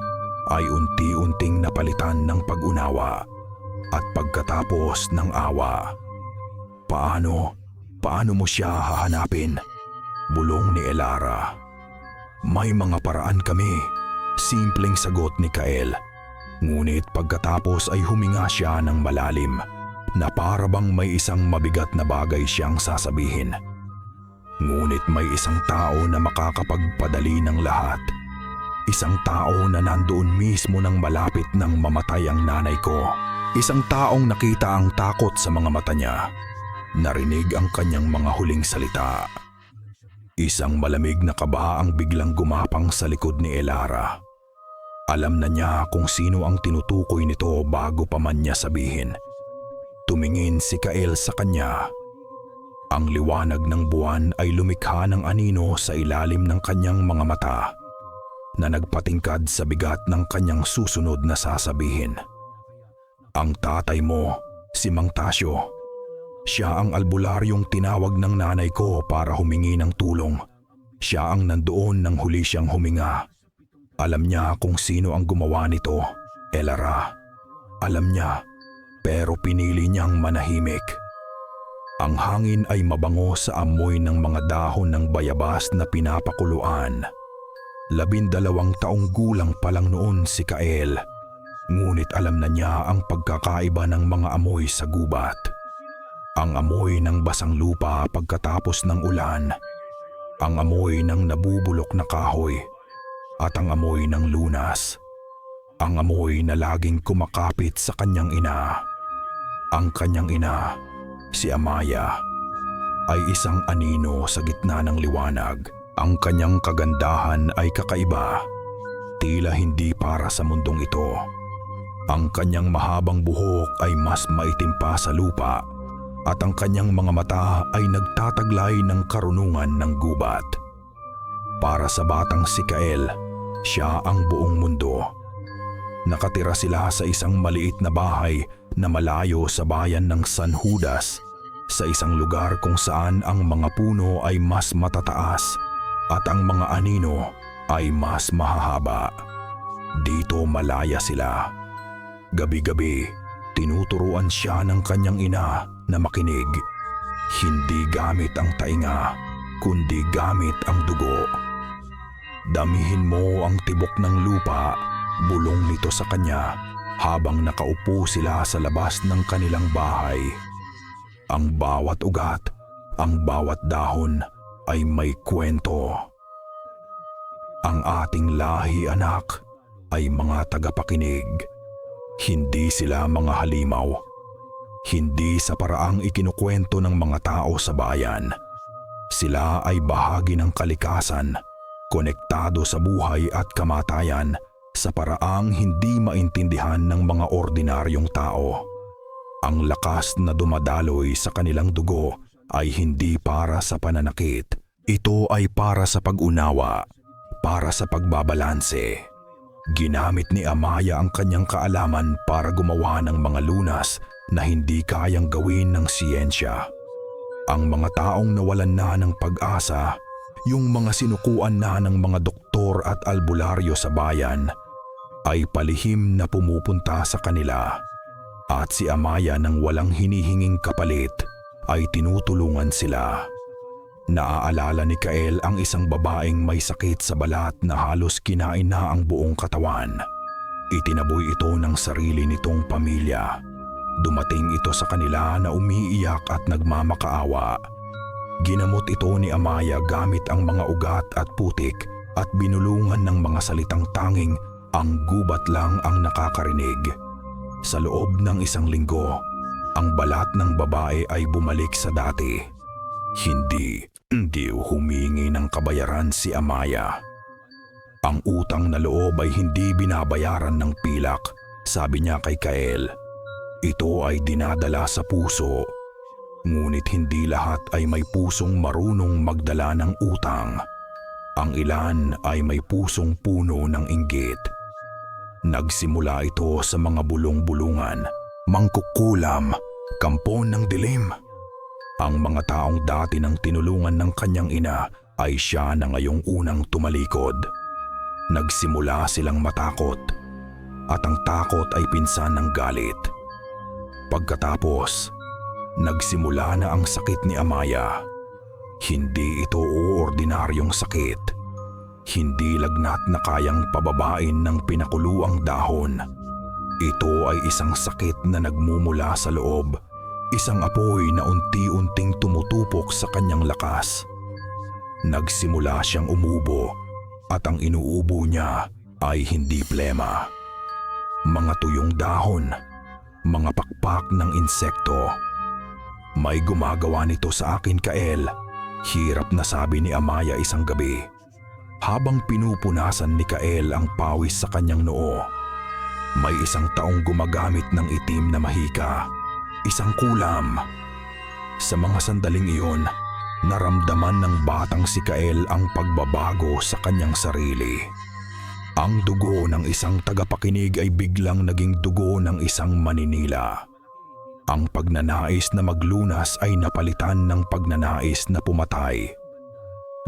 [SPEAKER 1] ay unti-unting napalitan ng pag-unawa at pagkatapos ng awa. Paano mo siya hahanapin? Bulong ni Elara. May mga paraan kami, simpleng sagot ni Kael. Ngunit pagkatapos ay huminga siya ng malalim, na para bang may isang mabigat na bagay siyang sasabihin. Ngunit may isang tao na makakapagpadali ng lahat. Isang tao na nandoon mismo nang malapit nang mamatay ang nanay ko. Isang taong nakita ang takot sa mga mata niya. Narinig ang kanyang mga huling salita. Isang malamig na kaba ang biglang gumapang sa likod ni Elara. Alam na niya kung sino ang tinutukoy nito bago pa man niya sabihin. Tumingin si Kael sa kanya. Ang liwanag ng buwan ay lumikha ng anino sa ilalim ng kanyang mga mata, na nagpatingkad sa bigat ng kanyang susunod na sasabihin. Ang tatay mo, si Mang Tasyo. Siya ang albularyong tinawag ng nanay ko para humingi ng tulong. Siya ang nandoon nang huli siyang huminga. Alam niya kung sino ang gumawa nito, Elara. Alam niya, pero pinili niyang manahimik. Ang hangin ay mabango sa amoy ng mga dahon ng bayabas na pinapakuluan. 12 taong gulang pa lang noon si Kael, ngunit alam na niya ang pagkakaiba ng mga amoy sa gubat. Ang amoy ng basang lupa pagkatapos ng ulan, ang amoy ng nabubulok na kahoy, at ang amoy ng lunas. Ang amoy na laging kumakapit sa kanyang ina. Ang kanyang ina, si Amaya. ay isang anino sa gitna ng liwanag. Ang kanyang kagandahan ay kakaiba. Tila hindi para sa mundong ito. Ang kanyang mahabang buhok ay mas maitim pa sa lupa at ang kanyang mga mata ay nagtataglay ng karunungan ng gubat. Para sa batang si Kael, siya ang buong mundo. Nakatira sila sa isang maliit na bahay na malayo sa bayan ng San Judas, sa isang lugar kung saan ang mga puno ay mas matataas at ang mga anino ay mas mahahaba. Dito malaya sila. Gabi-gabi, tinuturuan siya ng kanyang ina na makinig. Hindi gamit ang tainga, kundi gamit ang dugo. Damihin mo ang tibok ng lupa, bulong nito sa kanya habang nakaupo sila sa labas ng kanilang bahay. Ang bawat ugat, ang bawat dahon ay may kwento. Ang ating lahi, anak, ay mga tagapakinig. Hindi sila mga halimaw. Hindi sa paraang ikinukwento ng mga tao sa bayan. Sila ay bahagi ng kalikasan, konektado sa buhay at kamatayan sa paraang hindi maintindihan ng mga ordinaryong tao. Ang lakas na dumadaloy sa kanilang dugo ay hindi para sa pananakit. Ito ay para sa pag-unawa, para sa pagbabalanse. Ginamit ni Amaya ang kanyang kaalaman para gumawa ng mga lunas na hindi kayang gawin ng siyensya. Ang mga taong nawalan na ng pag-asa, yung mga sinukuan na ng mga doktor at albularyo sa bayan, ay palihim na pumupunta sa kanila. At si Amaya nang walang hinihinging kapalit ay tinutulungan sila. Naaalala ni Kael ang isang babaeng may sakit sa balat na halos kinain na ang buong katawan. Itinaboy ito ng sarili nitong pamilya. Dumating ito sa kanila na umiiyak at nagmamakaawa. Ginamot ito ni Amaya gamit ang mga ugat at putik at binulungan ng mga salitang tanging ang gubat lang ang nakakarinig. Sa loob ng isang linggo, ang balat ng babae ay bumalik sa dati. Hindi humingi ng kabayaran si Amaya. Ang utang na loob ay hindi binabayaran ng pilak, sabi niya kay Kael. Ito ay dinadala sa puso. Ngunit hindi lahat ay may pusong marunong magdala ng utang. Ang ilan ay may pusong puno ng inggit. Nagsimula ito sa mga bulong-bulungan, mangkukulam, kampon ng dilim. Ang mga taong dati nang tinulungan ng kanyang ina ay siya na ngayong unang tumalikod. Nagsimula silang matakot at ang takot ay pinsan ng galit. Pagkatapos, nagsimula na ang sakit ni Amaya. Hindi ito ordinaryong sakit. Hindi lagnat na kayang pababain ng pinakuluang dahon. Ito ay isang sakit na nagmumula sa loob. Isang apoy na unti-unting tumutupok sa kanyang lakas. Nagsimula siyang umubo at ang inuubo niya ay hindi plema. Mga tuyong dahon, mga pakpak ng insekto. May gumagawa nito sa akin, Kael. Hirap na sabi ni Amaya isang gabi. Habang pinupunasan ni Kael ang pawis sa kanyang noo. May isang taong gumagamit ng itim na mahika. Isang kulam. Sa mga sandaling iyon, naramdaman ng batang si Kael ang pagbabago sa kanyang sarili. Ang dugo ng isang tagapakinig ay biglang naging dugo ng isang maninila. Ang pagnanais na maglunas ay napalitan ng pagnanais na pumatay.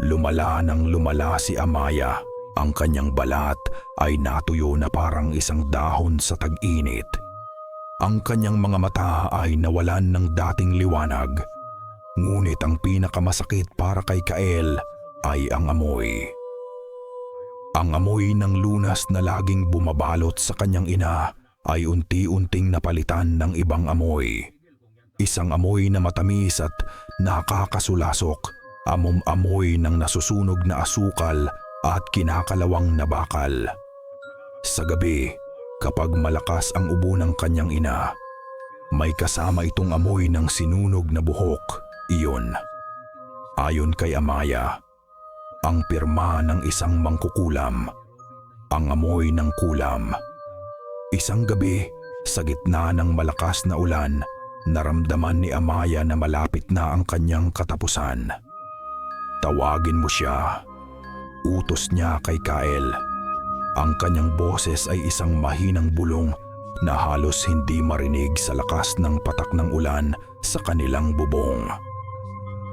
[SPEAKER 1] Lumala nang lumala si Amaya. Ang kanyang balat ay natuyo na parang isang dahon sa tag-init. Ang kanyang mga mata ay nawalan ng dating liwanag. Ngunit ang pinakamasakit para kay Kael ay ang amoy. Ang amoy ng lunas na laging bumabalot sa kanyang ina ay unti-unting napalitan ng ibang amoy. Isang amoy na matamis at nakakasulasok. Amoy ng nasusunog na asukal at kinakalawang na bakal. Sa gabi, kapag malakas ang ubo ng kanyang ina, may kasama itong amoy ng sinunog na buhok. Iyon Ayon kay Amaya, ang pirma ng isang mangkukulam, ang amoy ng kulam. Isang gabi, sa gitna ng malakas na ulan, naramdaman ni Amaya na malapit na ang kanyang katapusan. Tawagin mo siya. Utos niya kay Kael. Ang kanyang boses ay isang mahinang bulong na halos hindi marinig sa lakas ng patak ng ulan sa kanilang bubong.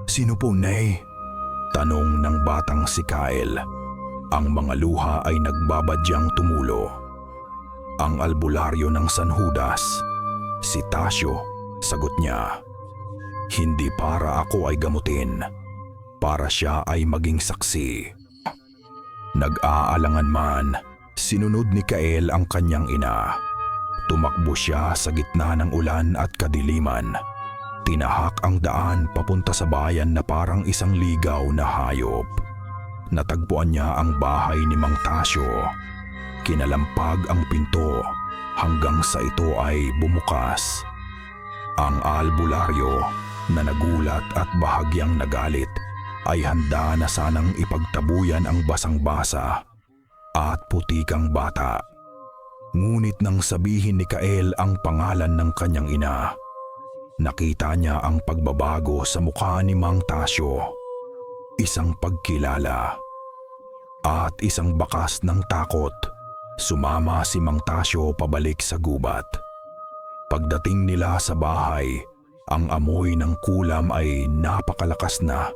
[SPEAKER 1] "Sino po, Nay?" tanong ng batang si Kael. Ang mga luha ay nagbabadyang tumulo. "Ang albularyo ng San Judas, si Tasyo," sagot niya. "Hindi para ako ay gamutin, para siya ay maging saksi." Nag-aalangan man, sinunod ni Kael ang kanyang ina. Tumakbo siya sa gitna ng ulan at kadiliman. Tinahak ang daan papunta sa bayan na parang isang ligaw na hayop. Natagpuan niya ang bahay ni Mang Tasyo. Kinalampag ang pinto hanggang sa ito ay bumukas. Ang albularyo na nagulat at bahagyang nagalit ay handa na sanang ipagtabuyan ang basang-basa at putikang bata. Ngunit nang sabihin ni Kael ang pangalan ng kanyang ina, nakita niya ang pagbabago sa mukha ni Mang Tasyo. Isang pagkilala at isang bakas ng takot. Sumama si Mang Tasyo pabalik sa gubat. Pagdating nila sa bahay, ang amoy ng kulam ay napakalakas na.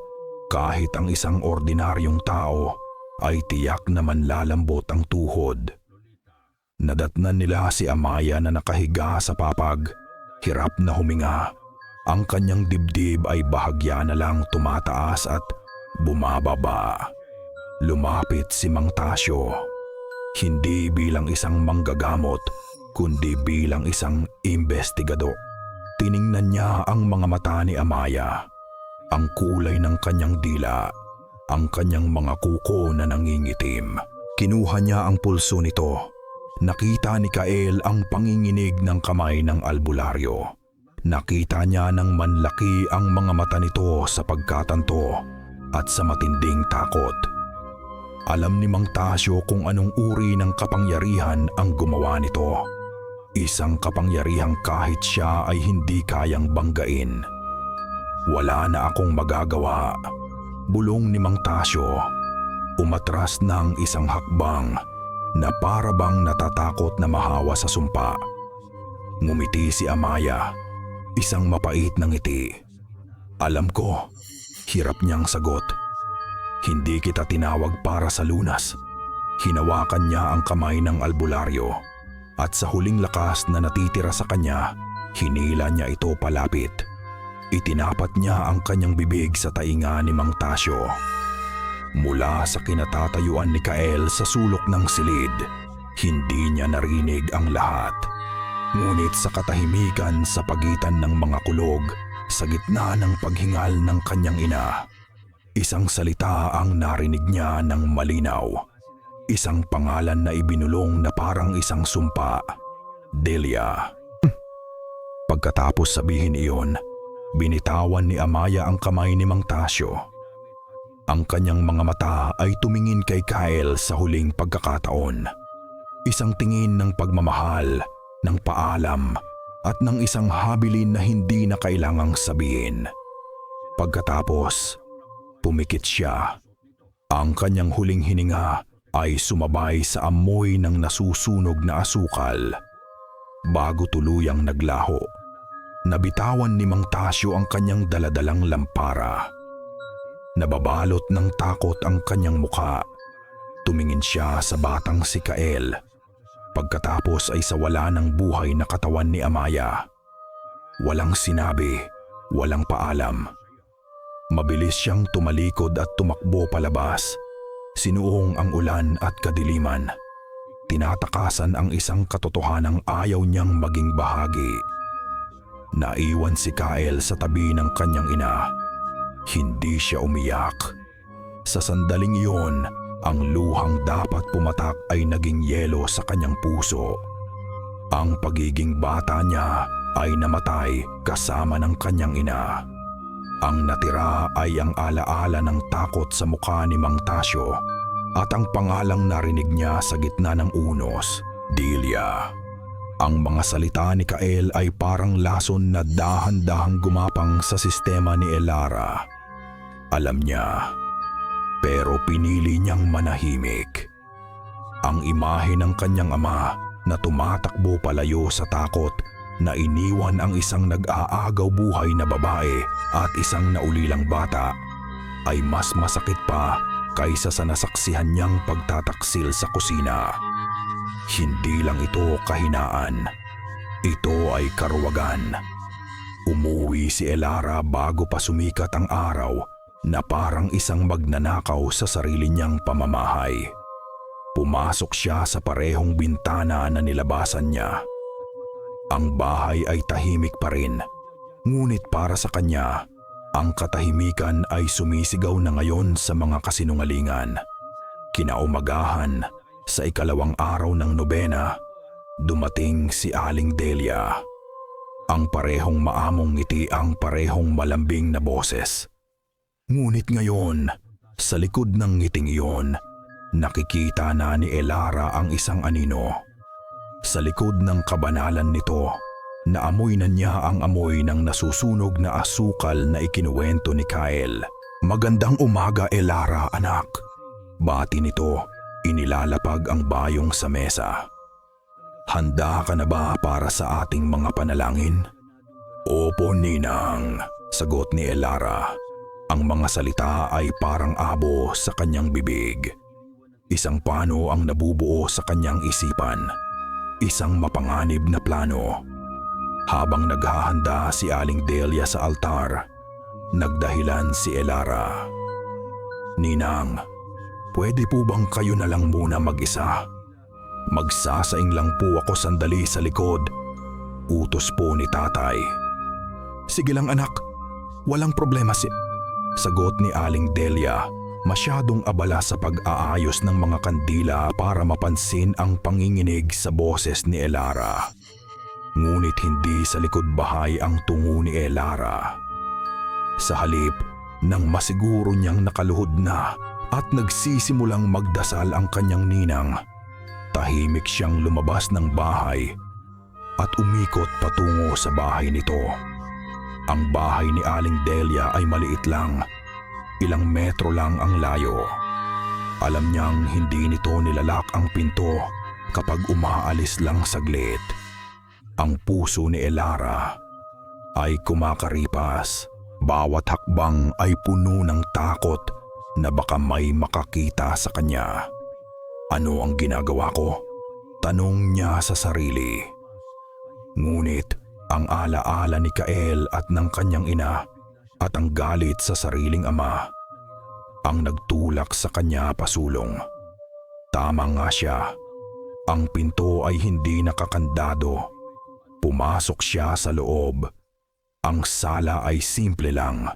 [SPEAKER 1] Kahit ang isang ordinaryong tao ay tiyak na manlalambot ang tuhod. Nadatnan nila si Amaya na nakahiga sa papag, hirap na huminga. Ang kanyang dibdib ay bahagya na lang tumataas at bumababa. Lumapit si Mang Tasyo, hindi bilang isang manggagamot, kundi bilang isang imbestigador. Tiningnan niya ang mga mata ni Amaya, ang kulay ng kanyang dila, ang kanyang mga kuko na nangingitim. Kinuha niya ang pulso nito. Nakita ni Kael ang panginginig ng kamay ng albularyo. Nakita niya ng manlaki ang mga mata nito sa pagkatanto at sa matinding takot. Alam ni Mang Tasyo kung anong uri ng kapangyarihan ang gumawa nito. Isang kapangyarihang kahit siya ay hindi kayang banggain. "Wala na akong magagawa," bulong ni Mang Tasyo. Umatras ng isang hakbang na para bang natatakot na mahawa sa sumpa. Ngumiti si Amaya, isang mapait na ngiti. "Alam ko," hirap niyang sagot. "Hindi kita tinawag para sa lunas." Hinawakan niya ang kamay ng albularyo at sa huling lakas na natitira sa kanya, hinila niya ito palapit. Itinapat niya ang kanyang bibig sa tainga ni Mang Tasyo. Mula sa kinatatayuan ni Kael sa sulok ng silid, hindi niya narinig ang lahat. Ngunit sa katahimikan sa pagitan ng mga kulog, sa gitna ng paghingal ng kanyang ina, isang salita ang narinig niya ng malinaw. Isang pangalan na ibinulong na parang isang sumpa. "Delia." Pagkatapos sabihin iyon, binitawan ni Amaya ang kamay ni Mang Tasyo. Ang kanyang mga mata ay tumingin kay Kael sa huling pagkakataon. Isang tingin ng pagmamahal, ng paalam, at ng isang habilin na hindi na kailangang sabihin. Pagkatapos, pumikit siya. Ang kanyang huling hininga ay sumabay sa amoy ng nasusunog na asukal. Bago tuluyang naglaho, nabitawan ni Mang Tasyo ang kanyang daladalang lampara. Nababalot ng takot ang kanyang mukha. Tumingin siya sa batang si Kael. Pagkatapos ay sa wala ng buhay na katawan ni Amaya. Walang sinabi, walang paalam. Mabilis siyang tumalikod at tumakbo palabas. Sinuong ang ulan at kadiliman. Tinatakasan ang isang katotohanang ayaw niyang maging bahagi. Naiwan si Kael sa tabi ng kanyang ina. Hindi siya umiyak. Sa sandaling iyon, ang luhang dapat pumatak ay naging yelo sa kanyang puso. Ang pagiging bata niya ay namatay kasama ng kanyang ina. Ang natira ay ang alaala ng takot sa mukha ni Mang Tasyo at ang pangalang narinig niya sa gitna ng unos, Delia. Ang mga salita ni Kael ay parang lason na dahan-dahang gumapang sa sistema ni Elara. Alam niya, pero pinili niyang manahimik. Ang imahe ng kanyang ama na tumatakbo palayo sa takot na iniwan ang isang nag-aagaw buhay na babae at isang naulilang bata ay mas masakit pa kaysa sa nasaksihan niyang pagtataksil sa kusina. Hindi lang ito kahinaan. Ito ay karuwagan. Umuwi si Elara bago pa sumikat ang araw na parang isang magnanakaw sa sarili niyang pamamahay. Pumasok siya sa parehong bintana na nilabasan niya. Ang bahay ay tahimik pa rin, ngunit para sa kanya, ang katahimikan ay sumisigaw na ngayon sa mga kasinungalingan. Kinaumagahan, sa ikalawang araw ng nobena, dumating si Aling Delia. Ang parehong maamong ngiti, ang parehong malambing na boses. Ngunit ngayon, sa likod ng ngiting iyon, nakikita na ni Elara ang isang anino. Sa likod ng kabanalan nito, naamoy na niya ang amoy ng nasusunog na asukal na ikinuwento ni Kael. "Magandang umaga, Elara, anak." Bati nito. Inilalapag ang bayong sa mesa. "Handa ka na ba para sa ating mga panalangin?" "Opo, Ninang," sagot ni Elara. Ang mga salita ay parang abo sa kanyang bibig. Isang plano ang nabubuo sa kanyang isipan. Isang mapanganib na plano. Habang naghahanda si Aling Delia sa altar, nagdahilan si Elara. "Ninang, pwede po bang kayo na lang muna mag-isa? Magsasaing lang po ako sandali sa likod." Utos po ni tatay. "Sige lang anak, walang problema sagot ni Aling Delia, masyadong abala sa pag-aayos ng mga kandila para mapansin ang panginginig sa boses ni Elara. Ngunit hindi sa likod bahay ang tungo ni Elara. Sa halip, nang masiguro niyang nakaluhod na at nagsisimulang magdasal ang kanyang ninang, tahimik siyang lumabas ng bahay at umikot patungo sa bahay nito. Ang bahay ni Aling Delia ay maliit lang. Ilang metro lang ang layo. Alam niyang hindi nito nilalak ang pinto kapag umaalis lang saglit. Ang puso ni Elara ay kumakaripas. Bawat hakbang ay puno ng takot na baka may makakita sa kanya. "Ano ang ginagawa ko?" tanong niya sa sarili. Ngunit ang alaala ni Kael at ng kanyang ina at ang galit sa sariling ama ang nagtulak sa kanya pasulong. Tama nga siya. Ang pinto ay hindi nakakandado. Pumasok siya sa loob. Ang sala ay simple lang.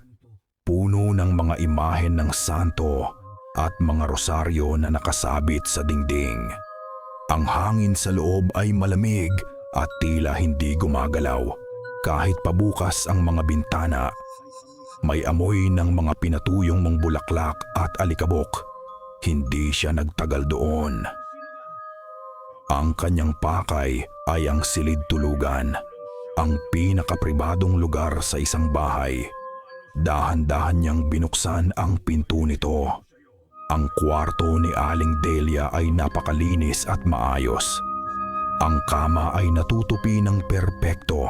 [SPEAKER 1] Puno ng mga imahen ng santo at mga rosaryo na nakasabit sa dingding. Ang hangin sa loob ay malamig at tila hindi gumagalaw kahit pabukas ang mga bintana. May amoy ng mga pinatuyong mong bulaklak at alikabok. Hindi siya nagtagal doon. Ang kanyang pakay ay ang silid tulugan, ang pinakapribadong lugar sa isang bahay. Dahan-dahan niyang binuksan ang pinto nito. Ang kwarto ni Aling Delia ay napakalinis at maayos. Ang kama ay natutupi ng perpekto.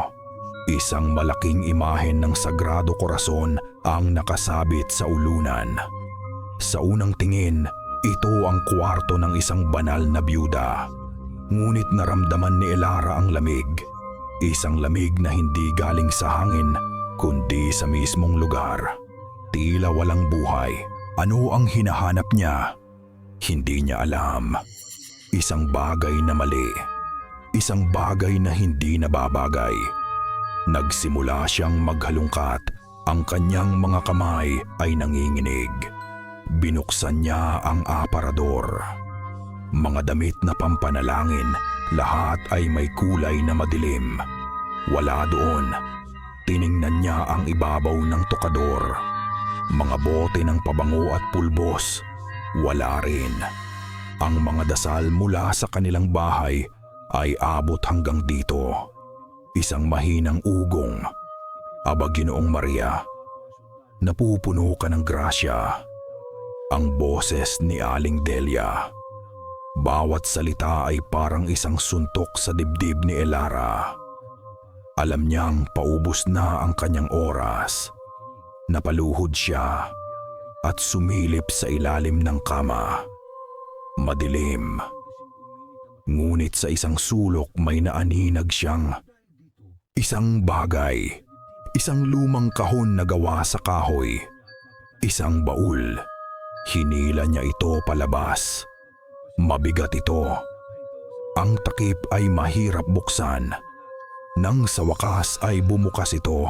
[SPEAKER 1] Isang malaking imahen ng Sagrado Corazon ang nakasabit sa ulunan. Sa unang tingin, ito ang kwarto ng isang banal na byuda. Ngunit naramdaman ni Elara ang lamig. Isang lamig na hindi galing sa hangin, kundi sa mismong lugar. Tila walang buhay. Ano ang hinahanap niya? Hindi niya alam. Isang bagay na mali. Isang bagay na hindi nababagay. Nagsimula siyang maghalungkat. Ang kanyang mga kamay ay nanginginig. Binuksan niya ang aparador. Mga damit na pampanalangin, lahat ay may kulay na madilim. Wala doon. Tiningnan niya ang ibabaw ng tokador. Mga bote ng pabango at pulbos, wala rin. Ang mga dasal mula sa kanilang bahay ay abot hanggang dito. Isang mahinang ugong. Aba, Ginoong Maria, napupuno ka ng grasya. Ang boses ni Aling Delia. Bawat salita ay parang isang suntok sa dibdib ni Elara. Alam niyang paubos na ang kanyang oras. Napaluhod siya at sumilip sa ilalim ng kama. Madilim. Ngunit sa isang sulok may naaninag siyang isang bagay. Isang lumang kahon na gawa sa kahoy. Isang baul. Hinila niya ito palabas. Mabigat ito. Ang takip ay mahirap buksan. Nang sa wakas ay bumukas ito,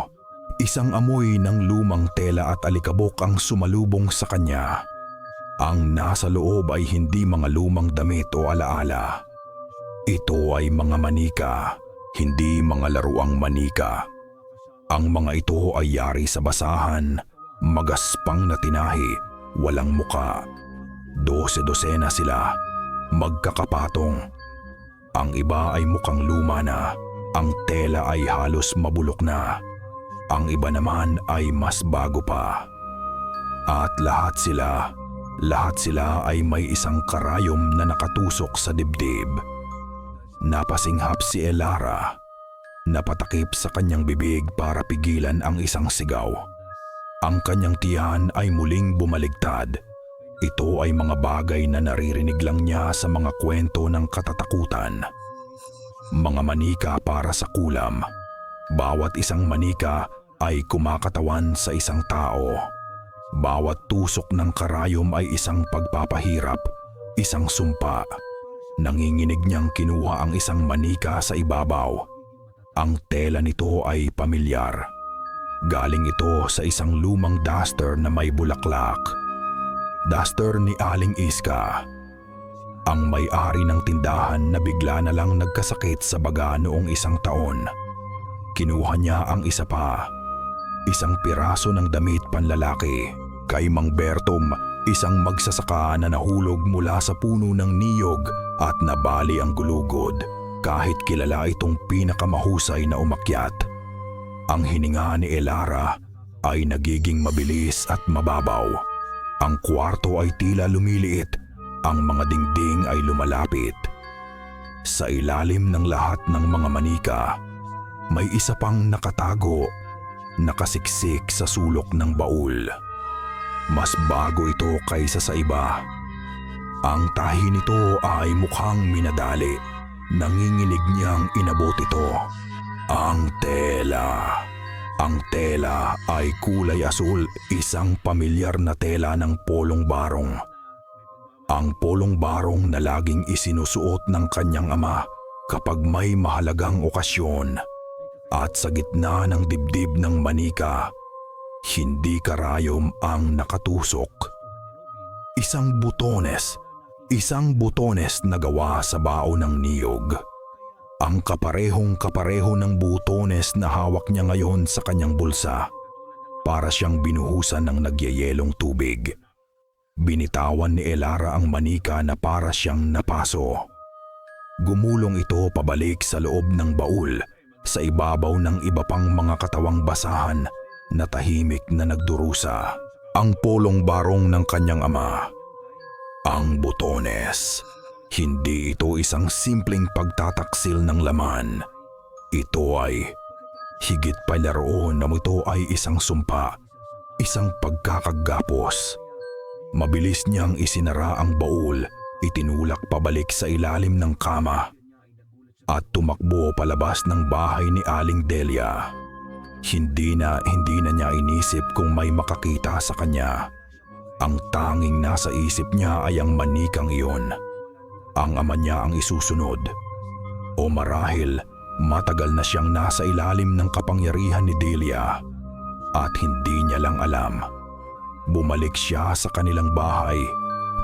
[SPEAKER 1] isang amoy ng lumang tela at alikabok ang sumalubong sa kanya. Ang nasa loob ay hindi mga lumang damit o alaala. Ito ay mga manika, hindi mga laruang manika. Ang mga ito ay yari sa basahan, magaspang na tinahi, walang muka. 12 sila, magkakapatong. Ang iba ay mukhang luma na, ang tela ay halos mabulok na. Ang iba naman ay mas bago pa. At lahat sila ay may isang karayom na nakatusok sa dibdib. Napasinghap si Elara. Napatakip sa kanyang bibig para pigilan ang isang sigaw. Ang kanyang tiyan ay muling bumaligtad. Ito ay mga bagay na naririnig lang niya sa mga kwento ng katatakutan. Mga manika para sa kulam. Bawat isang manika ay kumakatawan sa isang tao. Bawat tusok ng karayom ay isang pagpapahirap, isang sumpa. Nanginginig niyang kinuha ang isang manika sa ibabaw. Ang tela nito ay pamilyar. Galing ito sa isang lumang duster na may bulaklak. Duster ni Aling Iska. Ang may-ari ng tindahan na bigla na lang nagkasakit sa baga noong isang taon. Kinuha niya ang isa pa. Isang piraso ng damit panlalaki. Kay Mang Bertom, isang magsasaka na nahulog mula sa puno ng niyog at nabali ang gulugod. Kahit kilala itong pinakamahusay na umakyat. Ang hininga ni Elara ay nagiging mabilis at mababaw. Ang kwarto ay tila lumiliit, ang mga dingding ay lumalapit. Sa ilalim ng lahat ng mga manika, may isa pang nakatago, nakasiksik sa sulok ng baul. Mas bago ito kaysa sa iba. Ang tahi nito ay mukhang minadali. Nanginginig niyang inabot ito. Ang tela. Ang tela ay kulay asul, isang pamilyar na tela ng polong barong. Ang polong barong na laging isinusuot ng kanyang ama kapag may mahalagang okasyon. At sa gitna ng dibdib ng manika, hindi karayom ang nakatusok. Isang butones na gawa sa bao ng niyog. Ang kaparehong-kapareho ng butones na hawak niya ngayon sa kanyang bulsa. Para siyang binuhusan ng nagyayelong tubig. Binitawan ni Elara ang manika na para siyang napaso. Gumulong ito pabalik sa loob ng baul, sa ibabaw ng iba pang mga katawang basahan na tahimik na nagdurusa. Ang polong barong ng kanyang ama. Ang butones. Hindi ito isang simpleng pagtataksil ng laman. Ito ay higit pa laroon na ito ay isang sumpa, isang pagkakagapos. Mabilis niyang isinara ang baul, itinulak pabalik sa ilalim ng kama at tumakbo palabas ng bahay ni Aling Delia. Hindi na niya inisip kung may makakita sa kanya. Ang tanging nasa isip niya ay ang manikang iyon. Ang ama niya ang isusunod. O marahil, matagal na siyang nasa ilalim ng kapangyarihan ni Delia at hindi niya lang alam. Bumalik siya sa kanilang bahay.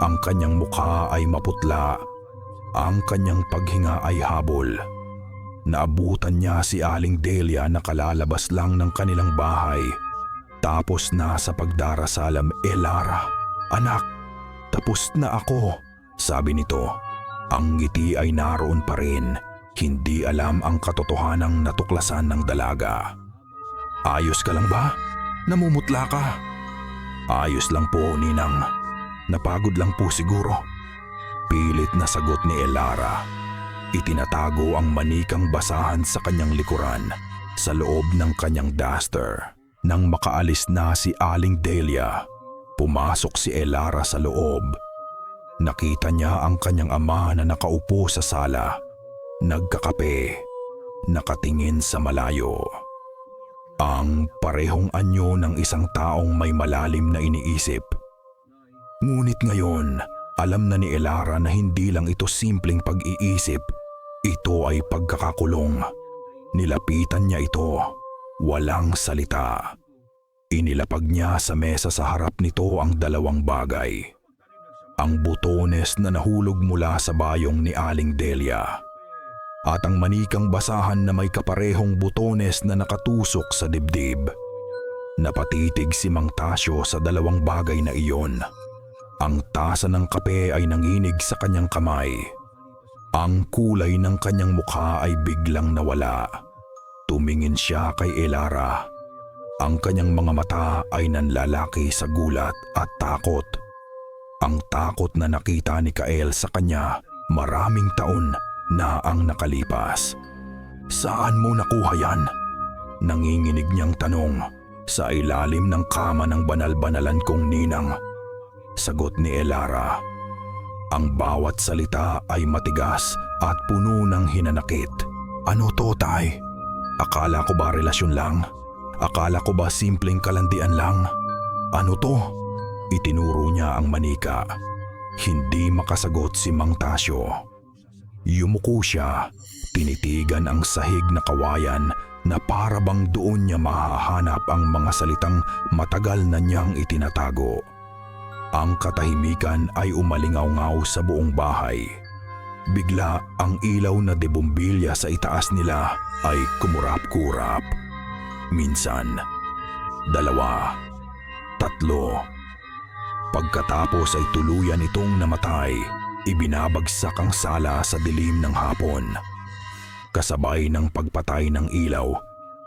[SPEAKER 1] Ang kanyang mukha ay maputla. Ang kanyang paghinga ay habol. Naabutan niya si Aling Delia na kalalabas lang ng kanilang bahay. Tapos nasa pagdarasalam, Lara, anak, tapos na ako, sabi nito. Ang ngiti ay naroon pa rin, hindi alam ang katotohanang natuklasan ng dalaga. Ayos ka lang ba? Namumutla ka? Ayos lang po, Ninang. Napagod lang po siguro. Pilit na sagot ni Elara. Itinatago ang manikang basahan sa kanyang likuran sa loob ng kanyang duster. Nang makaalis na si Aling Delia, pumasok si Elara sa loob. Nakita niya ang kanyang ama na nakaupo sa sala, nagkakape, nakatingin sa malayo. Ang parehong anyo ng isang taong may malalim na iniisip. Ngunit ngayon, alam na ni Elara na hindi lang ito simpleng pag-iisip, ito ay pagkakakulong. Nilapitan niya ito, walang salita. Inilapag niya sa mesa sa harap nito ang dalawang bagay. Ang butones na nahulog mula sa bayong ni Aling Delia at ang manikang basahan na may kaparehong butones na nakatusok sa dibdib. Napatitig si Mang Tasyo sa dalawang bagay na iyon. Ang tasa ng kape ay nanginig sa kanyang kamay. Ang kulay ng kanyang mukha ay biglang nawala. Tumingin siya kay Elara. Ang kanyang mga mata ay nanlalaki sa gulat at takot. Ang takot na nakita ni Kael sa kanya maraming taon na ang nakalipas. Saan mo nakuha yan? Nanginginig niyang tanong. Sa ilalim ng kama ng banal-banalan kong ninang. Sagot ni Elara. Ang bawat salita ay matigas at puno ng hinanakit. Ano to, tay? Akala ko ba relasyon lang? Akala ko ba simpleng kalandian lang? Ano to? Itinuro niya ang manika. Hindi makasagot si Mang Tasyo. Yumuko siya, tinitigan ang sahig na kawayan na para bang doon niya mahahanap ang mga salitang matagal na niyang itinatago. Ang katahimikan ay umalingaw-ngaw sa buong bahay. Bigla ang ilaw na debombilya sa itaas nila ay kumurap-kurap. Minsan, 2, 3. Pagkatapos ay tuluyan itong namatay, ibinabagsak ang sala sa dilim ng hapon. Kasabay ng pagpatay ng ilaw,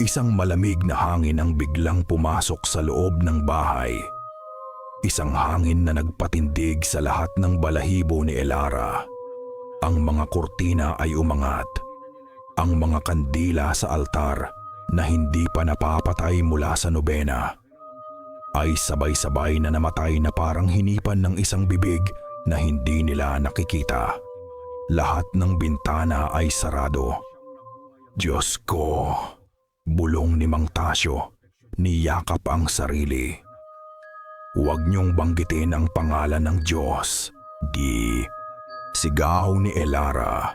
[SPEAKER 1] isang malamig na hangin ang biglang pumasok sa loob ng bahay. Isang hangin na nagpatindig sa lahat ng balahibo ni Elara. Ang mga kurtina ay umangat. Ang mga kandila sa altar na hindi pa napapatay mula sa nobena ay sabay-sabay na namatay na parang hinipan ng isang bibig na hindi nila nakikita. Lahat ng bintana ay sarado. Diyos ko, bulong ni Mang Tasyo, niyakap ang sarili. Huwag niyong banggitin ang pangalan ng Diyos. Sigaw ni Elara.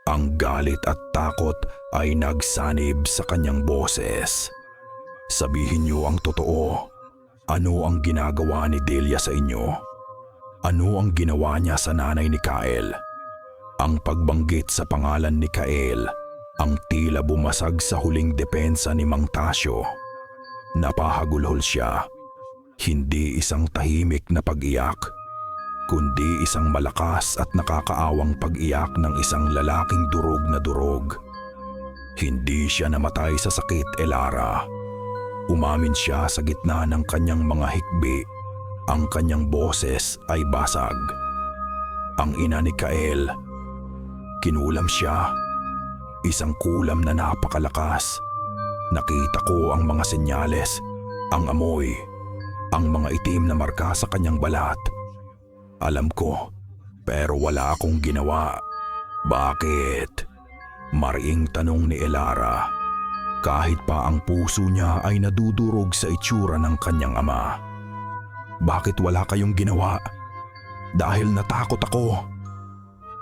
[SPEAKER 1] Ang galit at takot ay nagsanib sa kanyang boses. Sabihin niyo ang totoo. Ano ang ginagawa ni Delia sa inyo? Ano ang ginawa niya sa nanay ni Kael? Ang pagbanggit sa pangalan ni Kael, ang tila bumasag sa huling depensa ni Mang Tasyo. Napahagulhol siya. Hindi isang tahimik na pag-iyak, kundi isang malakas at nakakaawang pag-iyak ng isang lalaking durog na durog. Hindi siya namatay sa sakit, Elara. Umamin siya sa gitna ng kanyang mga hikbi. Ang kanyang boses ay basag. Ang ina ni Kael, kinulam siya. Isang kulam na napakalakas. Nakita ko ang mga senyales, ang amoy, ang mga itim na marka sa kanyang balat. Alam ko, pero wala akong ginawa. Bakit? Mariing tanong ni Elara. Kahit pa ang puso niya ay nadudurog sa itsura ng kanyang ama. Bakit wala kayong ginawa? Dahil natakot ako.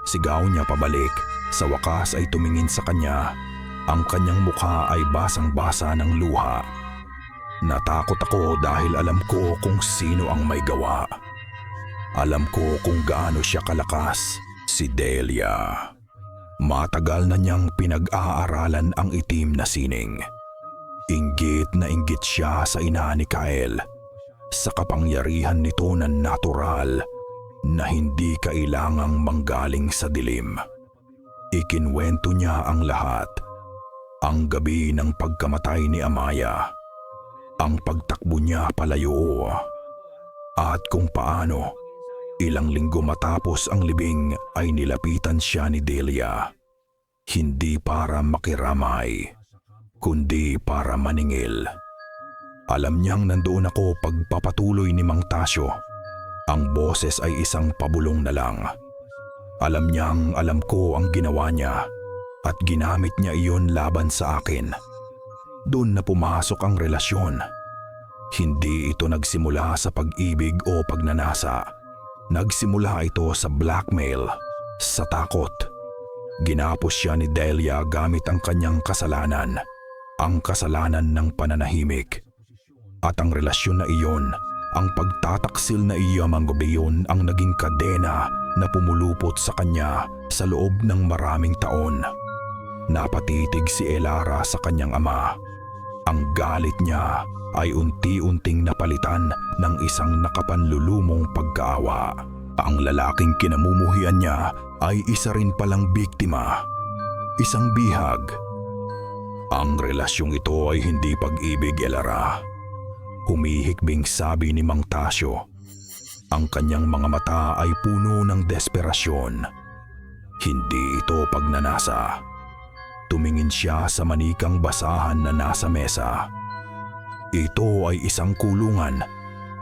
[SPEAKER 1] Sigaw niya pabalik. Sa wakas ay tumingin sa kanya. Ang kanyang mukha ay basang-basa ng luha. Natakot ako dahil alam ko kung sino ang may gawa. Alam ko kung gaano siya kalakas, si Delia. Matagal na niyang pinag-aaralan ang itim na sining. Inggit na inggit siya sa ina ni Kyle, sa kapangyarihan nito na natural na hindi kailangang manggaling sa dilim. Ikinwento niya ang lahat. Ang gabi ng pagkamatay ni Amaya, ang pagtakbo niya palayo, at kung paano ilang linggo matapos ang libing ay nilapitan siya ni Delia. Hindi para makiramay, kundi para maningil. Alam niyang nandoon ako pagpapatuloy ni Mang Tasyo. Ang boses ay isang pabulong na lang. Alam niyang alam ko ang ginawa niya at ginamit niya iyon laban sa akin. Doon na pumasok ang relasyon. Hindi ito nagsimula sa pag-ibig o pagnanasa. Nagsimula ito sa blackmail, sa takot. Ginapos siya ni Delia gamit ang kanyang kasalanan, ang kasalanan ng pananahimik. At ang relasyon na iyon, ang pagtataksil na iyamang gabiyon ang naging kadena na pumulupot sa kanya sa loob ng maraming taon. Napatitig si Elara sa kanyang ama. Ang galit niya ay unti-unting napalitan ng isang nakapanlulumong pagkaawa. Ang lalaking kinamumuhian niya ay isa rin palang biktima, isang bihag. Ang relasyong ito ay hindi pag-ibig, Elara. Humihikbing sabi ni Mang Tasyo. Ang kanyang mga mata ay puno ng desperasyon. Hindi ito pagnanasa. Tumingin siya sa manikang basahan na nasa mesa. Ito ay isang kulungan.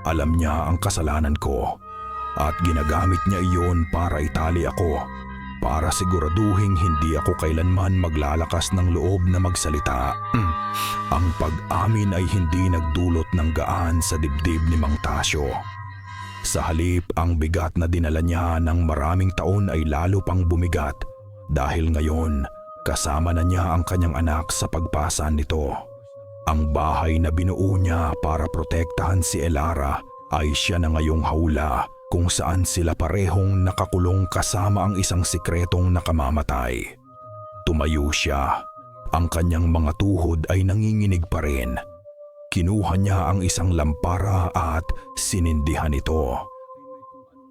[SPEAKER 1] Alam niya ang kasalanan ko at ginagamit niya iyon para itali ako, para siguraduhin hindi ako kailanman maglalakas ng loob na magsalita. Ang pag-amin ay hindi nagdulot ng gaan sa dibdib ni Mang Tasyo. Sa halip, ang bigat na dinala niya ng maraming taon ay lalo pang bumigat dahil ngayon kasama na niya ang kanyang anak sa pagpasa nito. Ang bahay na binuo niya para protektahan si Elara ay siya na ngayong hawla kung saan sila parehong nakakulong kasama ang isang sikretong nakamamatay. Tumayo siya. Ang kanyang mga tuhod ay nanginginig pa rin. Kinuha niya ang isang lampara at sinindihan ito.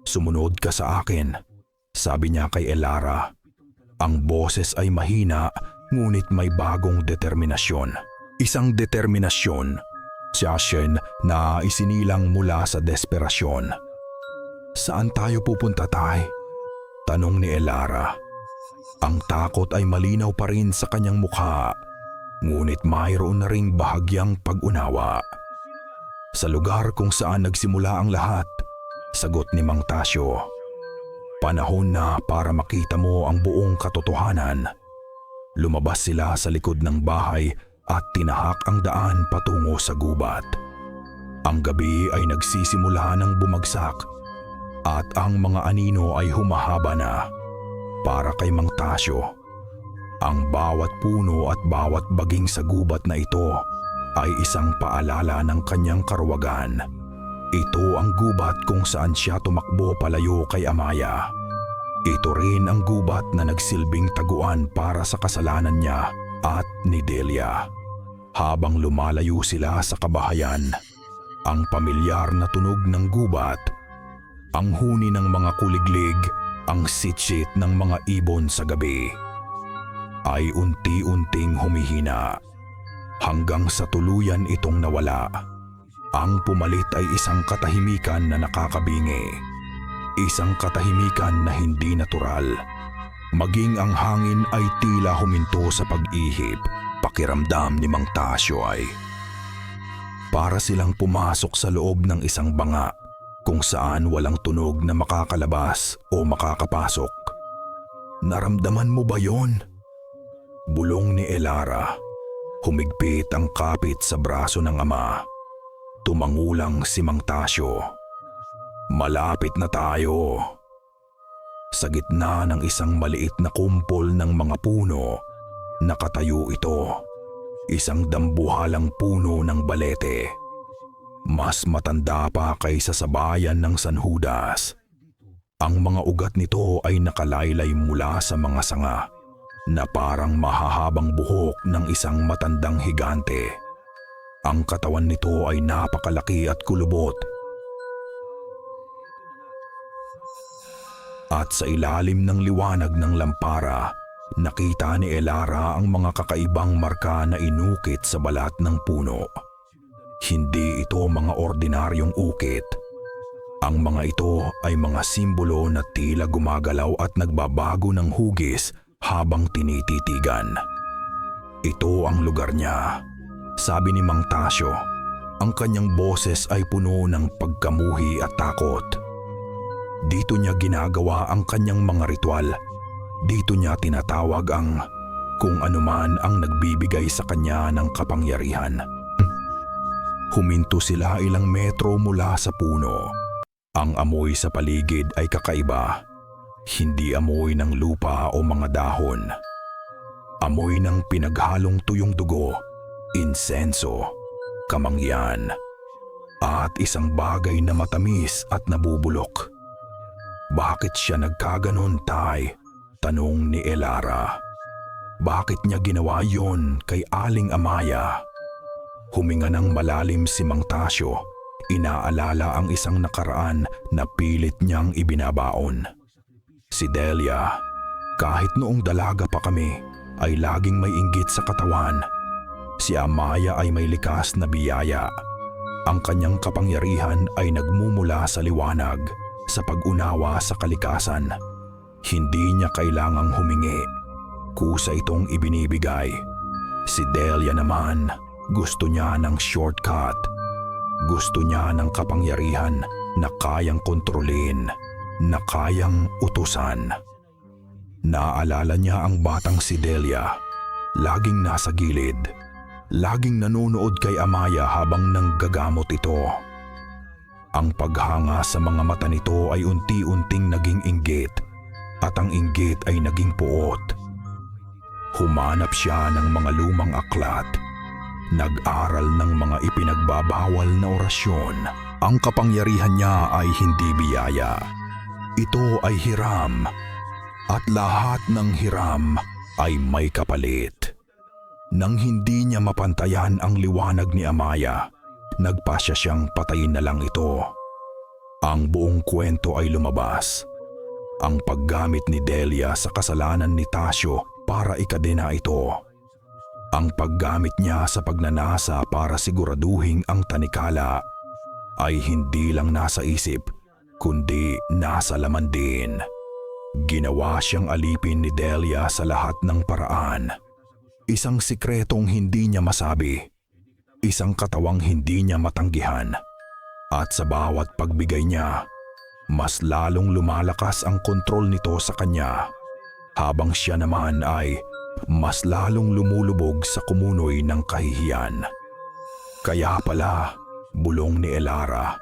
[SPEAKER 1] "Sumunod ka sa akin," sabi niya kay Elara. Ang boses ay mahina ngunit may bagong determinasyon. Isang determinasyon, Sashen, na isinilang mula sa desperasyon. "Saan tayo pupunta, Tay?" tanong ni Elara. Ang takot ay malinaw pa rin sa kanyang mukha, ngunit mayroon na ring bahagyang pag-unawa. "Sa lugar kung saan nagsimula ang lahat," sagot ni Mang Tasyo. "Panahon na para makita mo ang buong katotohanan." Lumabas sila sa likod ng bahay at tinahak ang daan patungo sa gubat. Ang gabi ay nagsisimula ng bumagsak at ang mga anino ay humahaba na. Para kay Mang Tasyo, ang bawat puno at bawat baging sa gubat na ito ay isang paalala ng kanyang karuwagan. Ito ang gubat kung saan siya tumakbo palayo kay Amaya. Ito rin ang gubat na nagsilbing taguan para sa kasalanan niya at ni Delia. Habang lumalayo sila sa kabahayan, ang pamilyar na tunog ng gubat, ang huni ng mga kuliglig, ang sitsit ng mga ibon sa gabi, ay unti-unting humihina hanggang sa tuluyan itong nawala. Ang pumalit ay isang katahimikan na nakakabingi. Isang katahimikan na hindi natural. Maging ang hangin ay tila huminto sa pag-ihip. Pakiramdam ni Mang Tasyo ay para silang pumasok sa loob ng isang banga kung saan walang tunog na makakalabas o makakapasok. "Naramdaman mo ba yon?" bulong ni Elara. Humigpit ang kapit sa braso ng ama. Tumangulang si Mang Tasyo. "Malapit na tayo." Sa gitna ng isang maliit na kumpol ng mga puno, nakatayo ito. Isang dambuhalang puno ng balete. Mas matanda pa kaysa sa bayan ng San Judas. Ang mga ugat nito ay nakalaylay mula sa mga sanga. na parang mahahabang buhok ng isang matandang higante. Ang katawan nito ay napakalaki at kulubot. At sa ilalim ng liwanag ng lampara, nakita ni Elara ang mga kakaibang marka na inukit sa balat ng puno. Hindi ito mga ordinaryong ukit. Ang mga ito ay mga simbolo na tila gumagalaw at nagbabago ng hugis habang tinititigan. Ito ang lugar niya, sabi ni Mang Tasyo. Ang kanyang boses ay puno ng pagkamuhi at takot. Dito niya ginagawa ang kanyang mga ritual. Dito niya tinatawag ang kung anuman ang nagbibigay sa kanya ng kapangyarihan. Huminto sila ilang metro mula sa puno. Ang amoy sa paligid ay kakaiba. Hindi amoy ng lupa o mga dahon. Amoy ng pinaghalong tuyong dugo, insenso, kamangyan, at isang bagay na matamis at nabubulok. Bakit siya nagkaganon, Tay? Tanong ni Elara. Bakit niya ginawa yon kay Aling Amaya? Huminga ng malalim si Mang Tasyo. Inaalala ang isang nakaraan na pilit niyang ibinabaon. Si Delia, kahit noong dalaga pa kami, ay laging may inggit sa katawan. Si Amaya ay may likas na biyaya. Ang kanyang kapangyarihan ay nagmumula sa liwanag, sa pag-unawa sa kalikasan. Hindi niya kailangang humingi. Kusa itong ibinibigay. Si Delia naman, gusto niya ng shortcut. Gusto niya ng kapangyarihan na kayang kontrolin, na kayang utusan. Naalala niya ang batang si Delia. Laging nasa gilid. Laging nanonood kay Amaya habang nanggagamot ito. Ang paghanga sa mga mata nito ay unti-unting naging inggit at ang inggit ay naging puot. Humanap siya ng mga lumang aklat. Nag-aral ng mga ipinagbabawal na orasyon. Ang kapangyarihan niya ay hindi biyaya. Ito ay hiram. At lahat ng hiram ay may kapalit. Nang hindi niya mapantayan ang liwanag ni Amaya, nagpasya siyang patayin na lang ito. Ang buong kwento ay lumabas. Ang paggamit ni Delia sa kasalanan ni Tasyo para ikadena ito. Ang paggamit niya sa pagnanasa para siguraduhin ang tanikala ay hindi lang nasa isip, kundi nasa laman din. Ginawa siyang alipin ni Delia sa lahat ng paraan. Isang sikretong hindi niya masabi. Isang katawang hindi niya matanggihan. At sa bawat pagbigay niya, mas lalong lumalakas ang kontrol nito sa kanya. Habang siya naman ay mas lalong lumulubog sa kumunoy ng kahihiyan. Kaya pala, bulong ni Elara,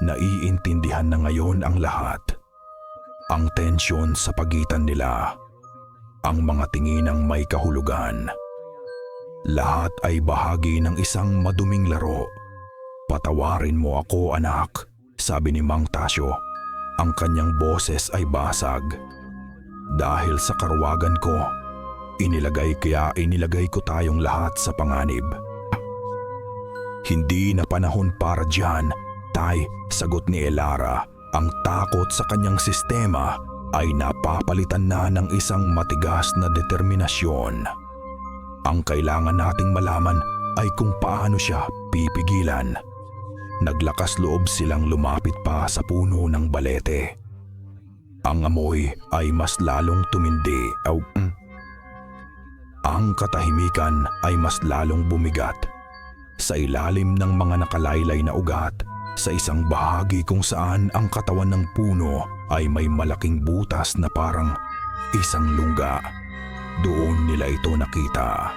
[SPEAKER 1] naiintindihan na ngayon ang lahat. Ang tensyon sa pagitan nila, ang mga tinginang may kahulugan. Lahat ay bahagi ng isang maduming laro. Patawarin mo ako, anak, sabi ni Mang Tasyo. Ang kanyang boses ay basag. Dahil sa karuwagan ko, inilagay ko tayong lahat sa panganib. Hindi na panahon para dyan, Tay, sagot ni Elara. Ang takot sa kanyang sistema ay napapalitan na ng isang matigas na determinasyon. Ang kailangan nating malaman ay kung paano siya pipigilan. Naglakas loob silang lumapit pa sa puno ng balete. Ang amoy ay mas lalong tumindi. Ang katahimikan ay mas lalong bumigat. Sa ilalim ng mga nakalaylay na ugat, sa isang bahagi kung saan ang katawan ng puno ay may malaking butas na parang isang lungga. Doon nila ito nakita.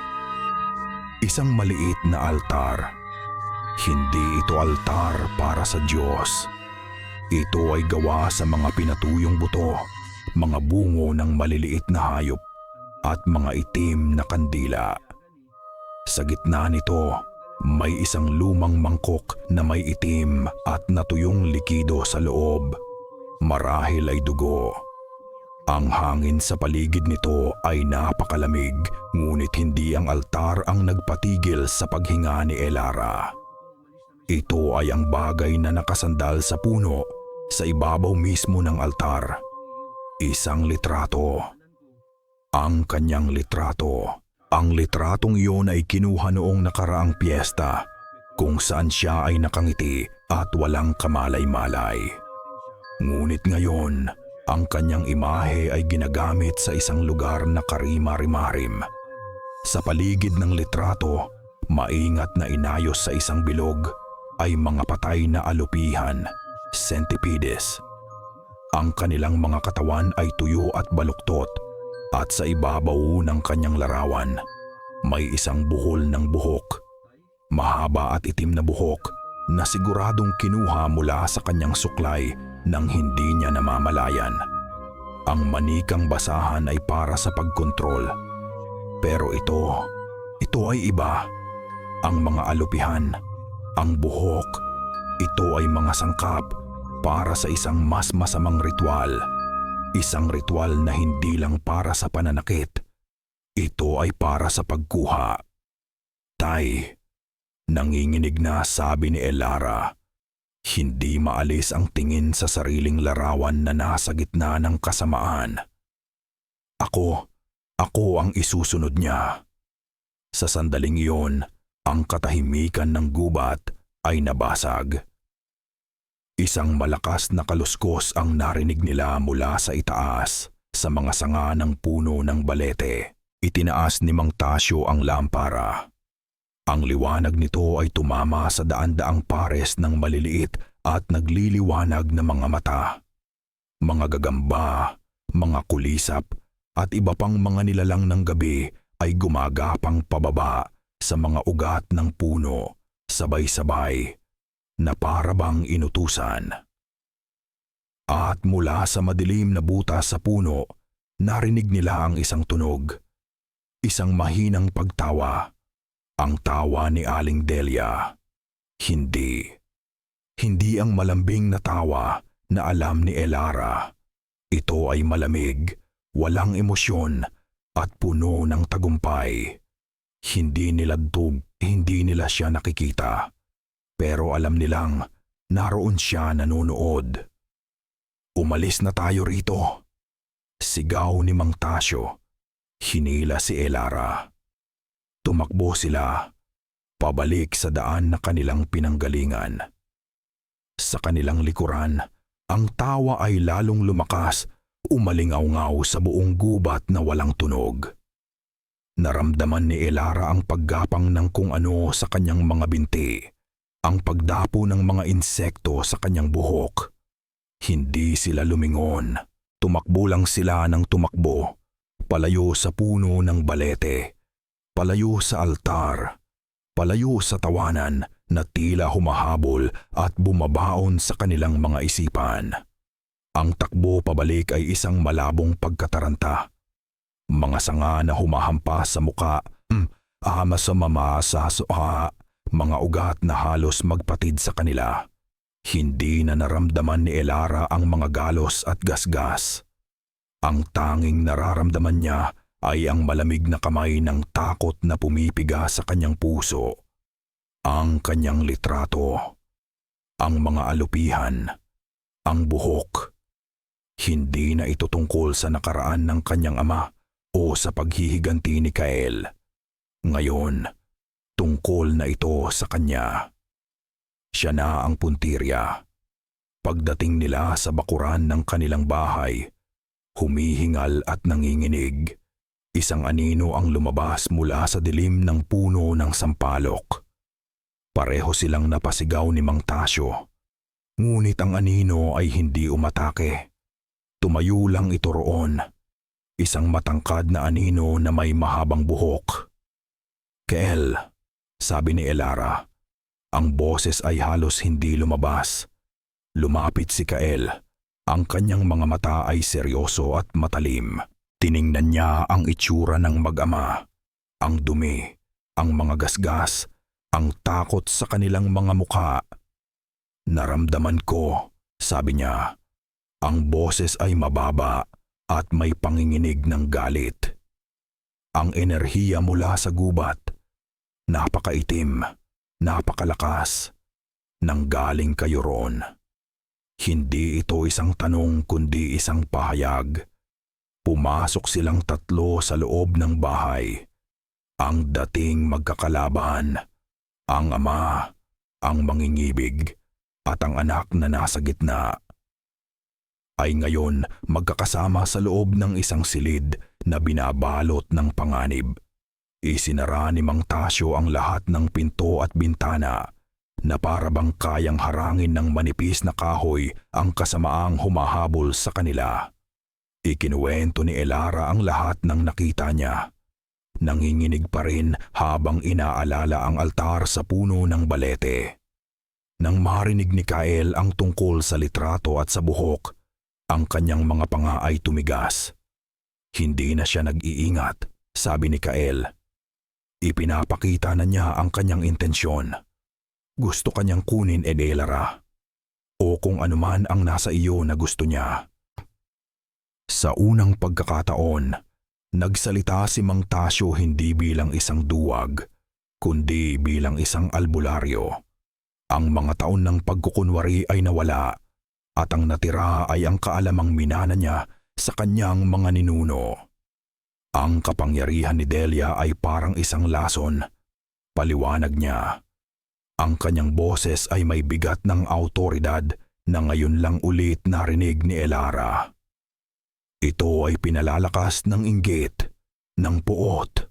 [SPEAKER 1] Isang maliit na altar. Hindi ito altar para sa Diyos. Ito ay gawa sa mga pinatuyong buto, mga bungo ng maliliit na hayop at mga itim na kandila. Sa gitna nito, may isang lumang mangkok na may itim at natuyong likido sa loob. Marahil ay dugo. Ang hangin sa paligid nito ay napakalamig, ngunit hindi ang altar ang nagpatigil sa paghinga ni Elara. Ito ay ang bagay na nakasandal sa puno sa ibabaw mismo ng altar. Isang litrato. Ang kanyang litrato. Ang litratong iyon ay kinuha noong nakaraang piyesta, kung saan siya ay nakangiti at walang kamalay-malay. Ngunit ngayon, ang kanyang imahe ay ginagamit sa isang lugar na karima-rimarim. Sa paligid ng litrato, maingat na inayos sa isang bilog, ay mga patay na alupihan, centipedes. Ang kanilang mga katawan ay tuyo at baluktot, at sa ibabaw ng kanyang larawan, may isang buhol ng buhok. Mahaba at itim na buhok na siguradong kinuha mula sa kanyang suklay nang hindi niya namamalayan. Ang manikang basahan ay para sa pagkontrol. Pero ito ay iba. Ang mga alupihan, ang buhok, ito ay mga sangkap para sa isang mas masamang ritual. Isang ritual na hindi lang para sa pananakit. Ito ay para sa pagkuha. Tay, nanginginig na sabi ni Elara. Hindi maalis ang tingin sa sariling larawan na nasa gitna ng kasamaan. Ako ang isusunod niya. Sa sandaling iyon, ang katahimikan ng gubat ay nabasag. Isang malakas na kaluskos ang narinig nila mula sa itaas, sa mga sanga ng puno ng balete. Itinaas ni Mang Tasyo ang lampara. Ang liwanag nito ay tumama sa daan-daang pares ng maliliit at nagliliwanag na mga mata. Mga gagamba, mga kulisap, at iba pang mga nilalang ng gabi ay gumagapang pababa sa mga ugat ng puno, sabay-sabay, na para bang inutusan. At mula sa madilim na butas sa puno, narinig nila ang isang tunog. Isang mahinang pagtawa. Ang tawa ni Aling Delia. Hindi ang malambing na tawa na alam ni Elara. Ito ay malamig, walang emosyon, at puno ng tagumpay. Hindi niladtog, hindi nila siya nakikita. Pero alam nilang naroon siya nanonood. Umalis na tayo rito. Sigaw ni Mang Tasyo. Hinila si Elara. Tumakbo sila, pabalik sa daan na kanilang pinanggalingan. Sa kanilang likuran, ang tawa ay lalong lumakas, umalingaw-ngaw sa buong gubat na walang tunog. Naramdaman ni Elara ang paggapang ng kung ano sa kanyang mga binti, ang pagdapo ng mga insekto sa kanyang buhok. Hindi sila lumingon, tumakbo lang sila ng tumakbo, palayo sa puno ng balete. Palayo sa altar, palayo sa tawanan na tila humahabol at bumabaon sa kanilang mga isipan. Ang takbo pabalik ay isang malabong pagkataranta. Mga sanga na humahampas sa muka, mga ugat na halos magpatid sa kanila. Hindi na naramdaman ni Elara ang mga galos at gasgas. Ang tanging nararamdaman niya ay ang malamig na kamay ng takot na pumipiga sa kanyang puso. Ang kanyang litrato, ang mga alupihan, ang buhok. Hindi na ito tungkol sa nakaraan ng kanyang ama o sa paghihiganti ni Kael. Ngayon, tungkol na ito sa kanya. Siya na ang puntirya. Pagdating nila sa bakuran ng kanilang bahay, humihingal at nanginginig. Isang anino ang lumabas mula sa dilim ng puno ng sampalok. Pareho silang napasigaw ni Mang Tasyo. Ngunit ang anino ay hindi umatake. Tumayo lang ito roon. Isang matangkad na anino na may mahabang buhok. Kael, sabi ni Elara. Ang boses ay halos hindi lumabas. Lumapit si Kael. Ang kanyang mga mata ay seryoso at matalim. Tiningnan niya ang itsura ng mag-ama, ang dumi, ang mga gasgas, ang takot sa kanilang mga mukha. Naramdaman ko, sabi niya, ang boses ay mababa, at may panginginig ng galit. Ang enerhiya mula sa gubat, napakaitim, napakalakas, nanggaling kayo roon. Hindi ito isang tanong kundi isang pahayag. Pumasok silang tatlo sa loob ng bahay. Ang dating magkakalaban, ang ama, ang mangingibig, at ang anak na nasa gitna, ay ngayon magkakasama sa loob ng isang silid na binabalot ng panganib. Isinara ni Mang Tasyo ang lahat ng pinto at bintana na para bang kayang harangin ng manipis na kahoy ang kasamaang humahabol sa kanila. Ikinuwento ni Elara ang lahat ng nakita niya. Nanginginig pa rin habang inaalala ang altar sa puno ng balete. Nang marinig ni Kael ang tungkol sa litrato at sa buhok, ang kanyang mga panga ay tumigas. Hindi na siya nag-iingat, sabi ni Kael. Ipinapakita na niya ang kanyang intensyon. Gusto kanyang kunin Elara, o kung anuman ang nasa iyo na gusto niya. Sa unang pagkakataon, nagsalita si Mang Tasyo hindi bilang isang duwag, kundi bilang isang albularyo. Ang mga taon ng pagkukunwari ay nawala, at ang natira ay ang kaalamang minana niya sa kanyang mga ninuno. Ang kapangyarihan ni Delia ay parang isang lason, paliwanag niya. Ang kanyang boses ay may bigat ng awtoridad na ngayon lang ulit narinig ni Elara. Ito ay pinalalakas ng inggit, ng puot.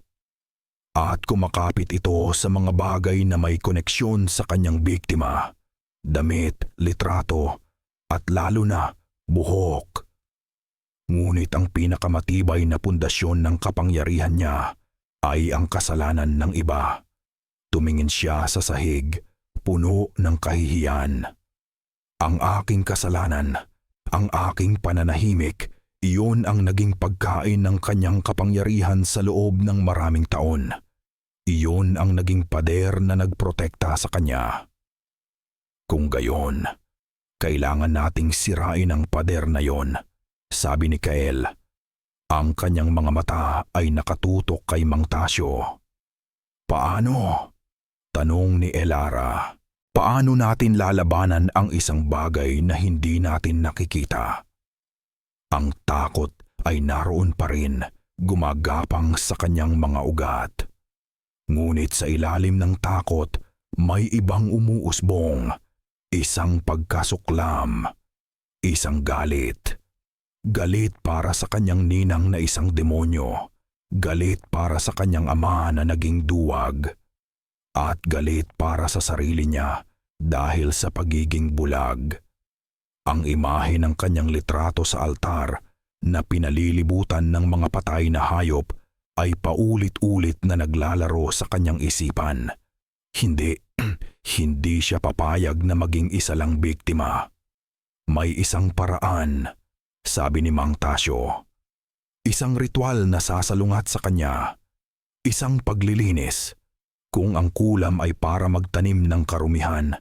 [SPEAKER 1] At kumakapit ito sa mga bagay na may koneksyon sa kanyang biktima, damit, litrato, at lalo na buhok. Ngunit ang pinakamatibay na pundasyon ng kapangyarihan niya ay ang kasalanan ng iba. Tumingin siya sa sahig, puno ng kahihiyan. Ang aking kasalanan, ang aking pananahimik, iyon ang naging pagkain ng kanyang kapangyarihan sa loob ng maraming taon. Iyon ang naging pader na nagprotekta sa kanya. Kung gayon, kailangan nating sirain ang pader na yon, sabi ni Kael. Ang kanyang mga mata ay nakatutok kay Mang Tasyo. Paano? Tanong ni Elara. Paano natin lalabanan ang isang bagay na hindi natin nakikita? Ang takot ay naroon pa rin, gumagapang sa kanyang mga ugat. Ngunit sa ilalim ng takot, may ibang umuusbong, isang pagkasuklam, isang galit. Galit para sa kanyang ninang na isang demonyo, galit para sa kanyang ama na naging duwag, at galit para sa sarili niya dahil sa pagiging bulag. Ang imahe ng kanyang litrato sa altar na pinalilibutan ng mga patay na hayop ay paulit-ulit na naglalaro sa kanyang isipan. Hindi siya papayag na maging isa lang biktima. May isang paraan, sabi ni Mang Tasyo. Isang ritual na sasalungat sa kanya. Isang paglilinis. Kung ang kulam ay para magtanim ng karumihan,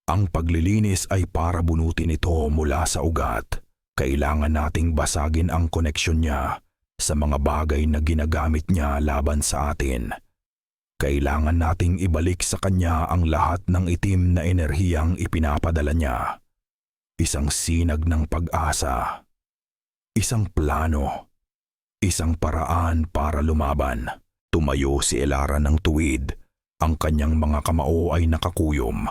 [SPEAKER 1] ang paglilinis ay para bunutin ito mula sa ugat. Kailangan nating basagin ang koneksyon niya sa mga bagay na ginagamit niya laban sa atin. Kailangan nating ibalik sa kanya ang lahat ng itim na enerhiyang ipinapadala niya. Isang sinag ng pag-asa. Isang plano. Isang paraan para lumaban. Tumayo si Elara ng tuwid. Ang kanyang mga kamao ay nakakuyom.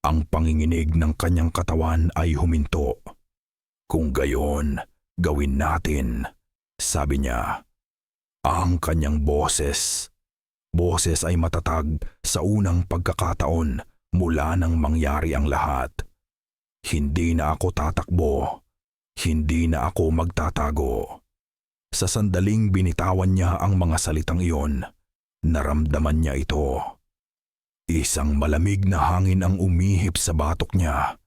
[SPEAKER 1] Ang panginginig ng kanyang katawan ay huminto. Kung gayon, gawin natin, sabi niya. Ang kanyang boses ay matatag sa unang pagkakataon mula nang mangyari ang lahat. Hindi na ako tatakbo. Hindi na ako magtatago. Sa sandaling binitawan niya ang mga salitang iyon, naramdaman niya ito. Isang malamig na hangin ang umihip sa batok niya,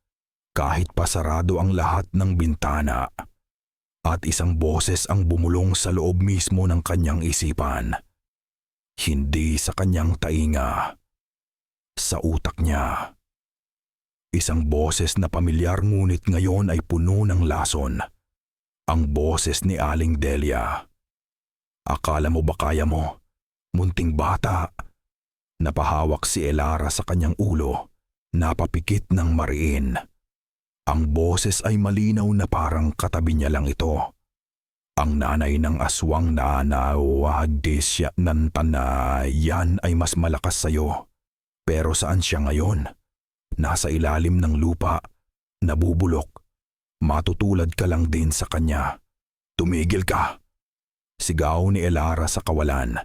[SPEAKER 1] kahit pasarado ang lahat ng bintana. At isang boses ang bumulong sa loob mismo ng kanyang isipan. Hindi sa kanyang tainga, sa utak niya. Isang boses na pamilyar ngunit ngayon ay puno ng lason. Ang boses ni Aling Delia. Akala mo ba kaya mo? Munting bata. Napahawak si Elara sa kanyang ulo, napapikit ng mariin. Ang boses ay malinaw na parang katabi niya lang ito. Ang nanay ng aswang na nawagdis siya ng na yan ay mas malakas sa'yo. Pero saan siya ngayon? Nasa ilalim ng lupa, nabubulok. Matutulad ka lang din sa kanya. Tumigil ka! Sigaw ni Elara sa kawalan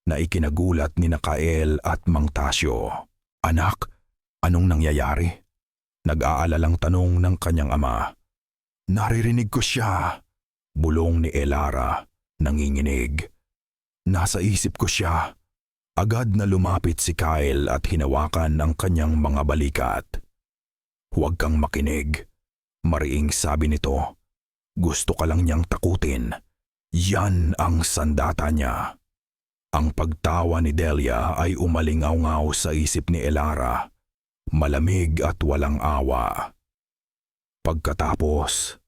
[SPEAKER 1] na ikinagulat ni Kael at Mang Tasyo. Anak, anong nangyayari? Nag-aalalang tanong ng kanyang ama. Naririnig ko siya. Bulong ni Elara, nanginginig. Nasa isip ko siya. Agad na lumapit si Kyle at hinawakan ang kanyang mga balikat. Huwag kang makinig. Mariing sabi nito. Gusto ka lang niyang takutin. Yan ang sandata niya. Ang pagtawa ni Delia ay umalingaw-ngaw sa isip ni Elara. Malamig at walang awa. Pagkatapos,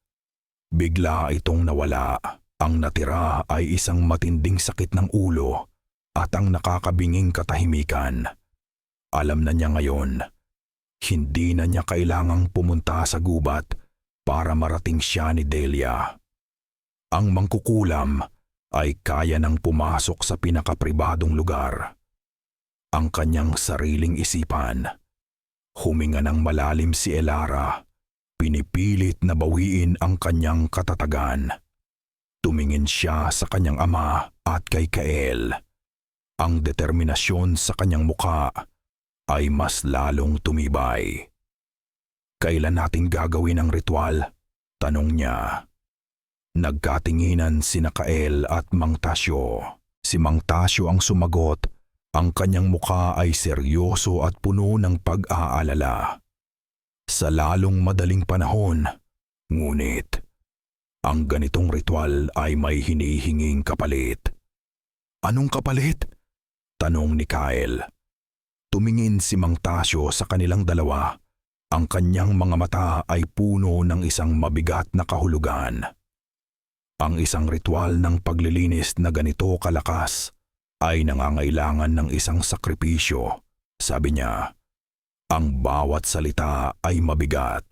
[SPEAKER 1] bigla itong nawala. Ang natira ay isang matinding sakit ng ulo at ang nakakabinging katahimikan. Alam na niya ngayon, hindi na niya kailangang pumunta sa gubat para marating siya ni Delia. Ang mangkukulam ay kaya nang pumasok sa pinakapribadong lugar. Ang kanyang sariling isipan. Huminga ng malalim si Elara. Pinipilit na bawiin ang kanyang katatagan. Tumingin siya sa kanyang ama at kay Kael. Ang determinasyon sa kanyang muka ay mas lalong tumibay. Kailan natin gagawin ang ritual? Tanong niya. Nagkatinginan sina Kael at Mang Tasyo. Si Mang Tasyo ang sumagot. Ang kanyang muka ay seryoso at puno ng pag-aalala. Sa lalong madaling panahon, ngunit, ang ganitong ritual ay may hinihinging kapalit. Anong kapalit? Tanong ni Kyle. Tumingin si Mang Tasyo sa kanilang dalawa. Ang kanyang mga mata ay puno ng isang mabigat na kahulugan. Ang isang ritual ng paglilinis na ganito kalakas ay nangangailangan ng isang sakripisyo, sabi niya. Ang bawat salita ay mabigat.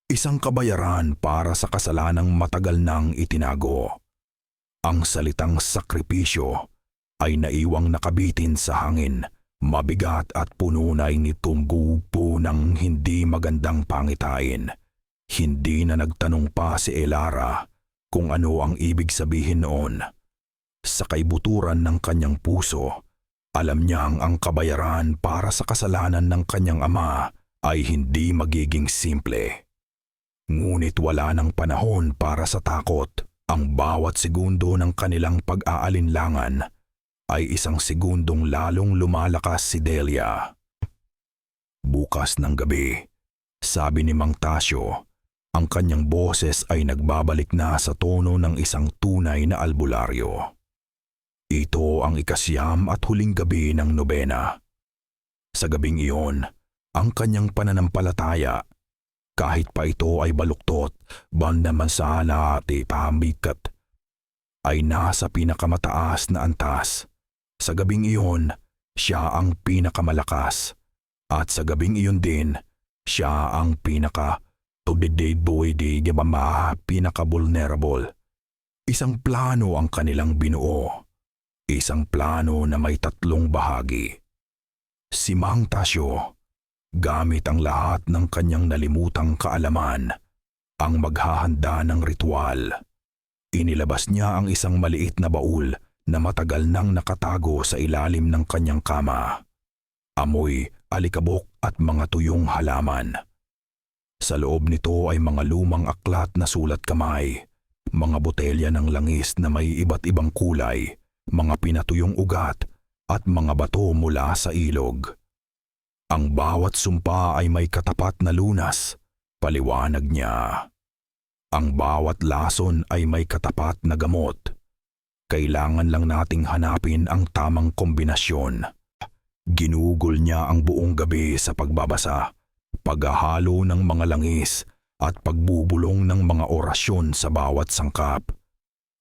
[SPEAKER 1] Isang kabayaran para sa kasalanang matagal nang itinago. Ang salitang sakripisyo ay naiwang nakabitin sa hangin, mabigat at puno na initunggupo ng hindi magandang pangitain. Hindi na nagtanong pa si Elara kung ano ang ibig sabihin noon. Sa kaibuturan ng kanyang puso, alam niyang ang kabayaran para sa kasalanan ng kanyang ama ay hindi magiging simple. Ngunit wala ng panahon para sa takot. Ang bawat segundo ng kanilang pag-aalinlangan ay isang segundong lalong lumalakas si Delia. Bukas ng gabi, sabi ni Mang Tasyo, ang kanyang boses ay nagbabalik na sa tono ng isang tunay na albularyo. Ito ang ikasyam at huling gabi ng nobena. Sa gabing iyon, ang kanyang pananampalataya, kahit pa ito ay baluktot, bandamansala at ipamikat, ay nasa pinakamataas na antas. Sa gabing iyon, siya ang pinakamalakas. At sa gabing iyon din, siya ang pinaka-vulnerable. Isang plano ang kanilang binuo. Isang plano na may tatlong bahagi. Si Mang Tasyo, gamit ang lahat ng kanyang nalimutang kaalaman, ang maghahanda ng ritual. Inilabas niya ang isang maliit na baul na matagal nang nakatago sa ilalim ng kanyang kama. Amoy, alikabok at mga tuyong halaman. Sa loob nito ay mga lumang aklat na sulat kamay, mga botelya ng langis na may iba't ibang kulay, mga pinatuyong ugat at mga bato mula sa ilog. Ang bawat sumpa ay may katapat na lunas, paliwanag niya. Ang bawat lason ay may katapat na gamot. Kailangan lang nating hanapin ang tamang kombinasyon. Ginugol niya ang buong gabi sa pagbabasa, paghahalo ng mga langis at pagbubulong ng mga orasyon sa bawat sangkap.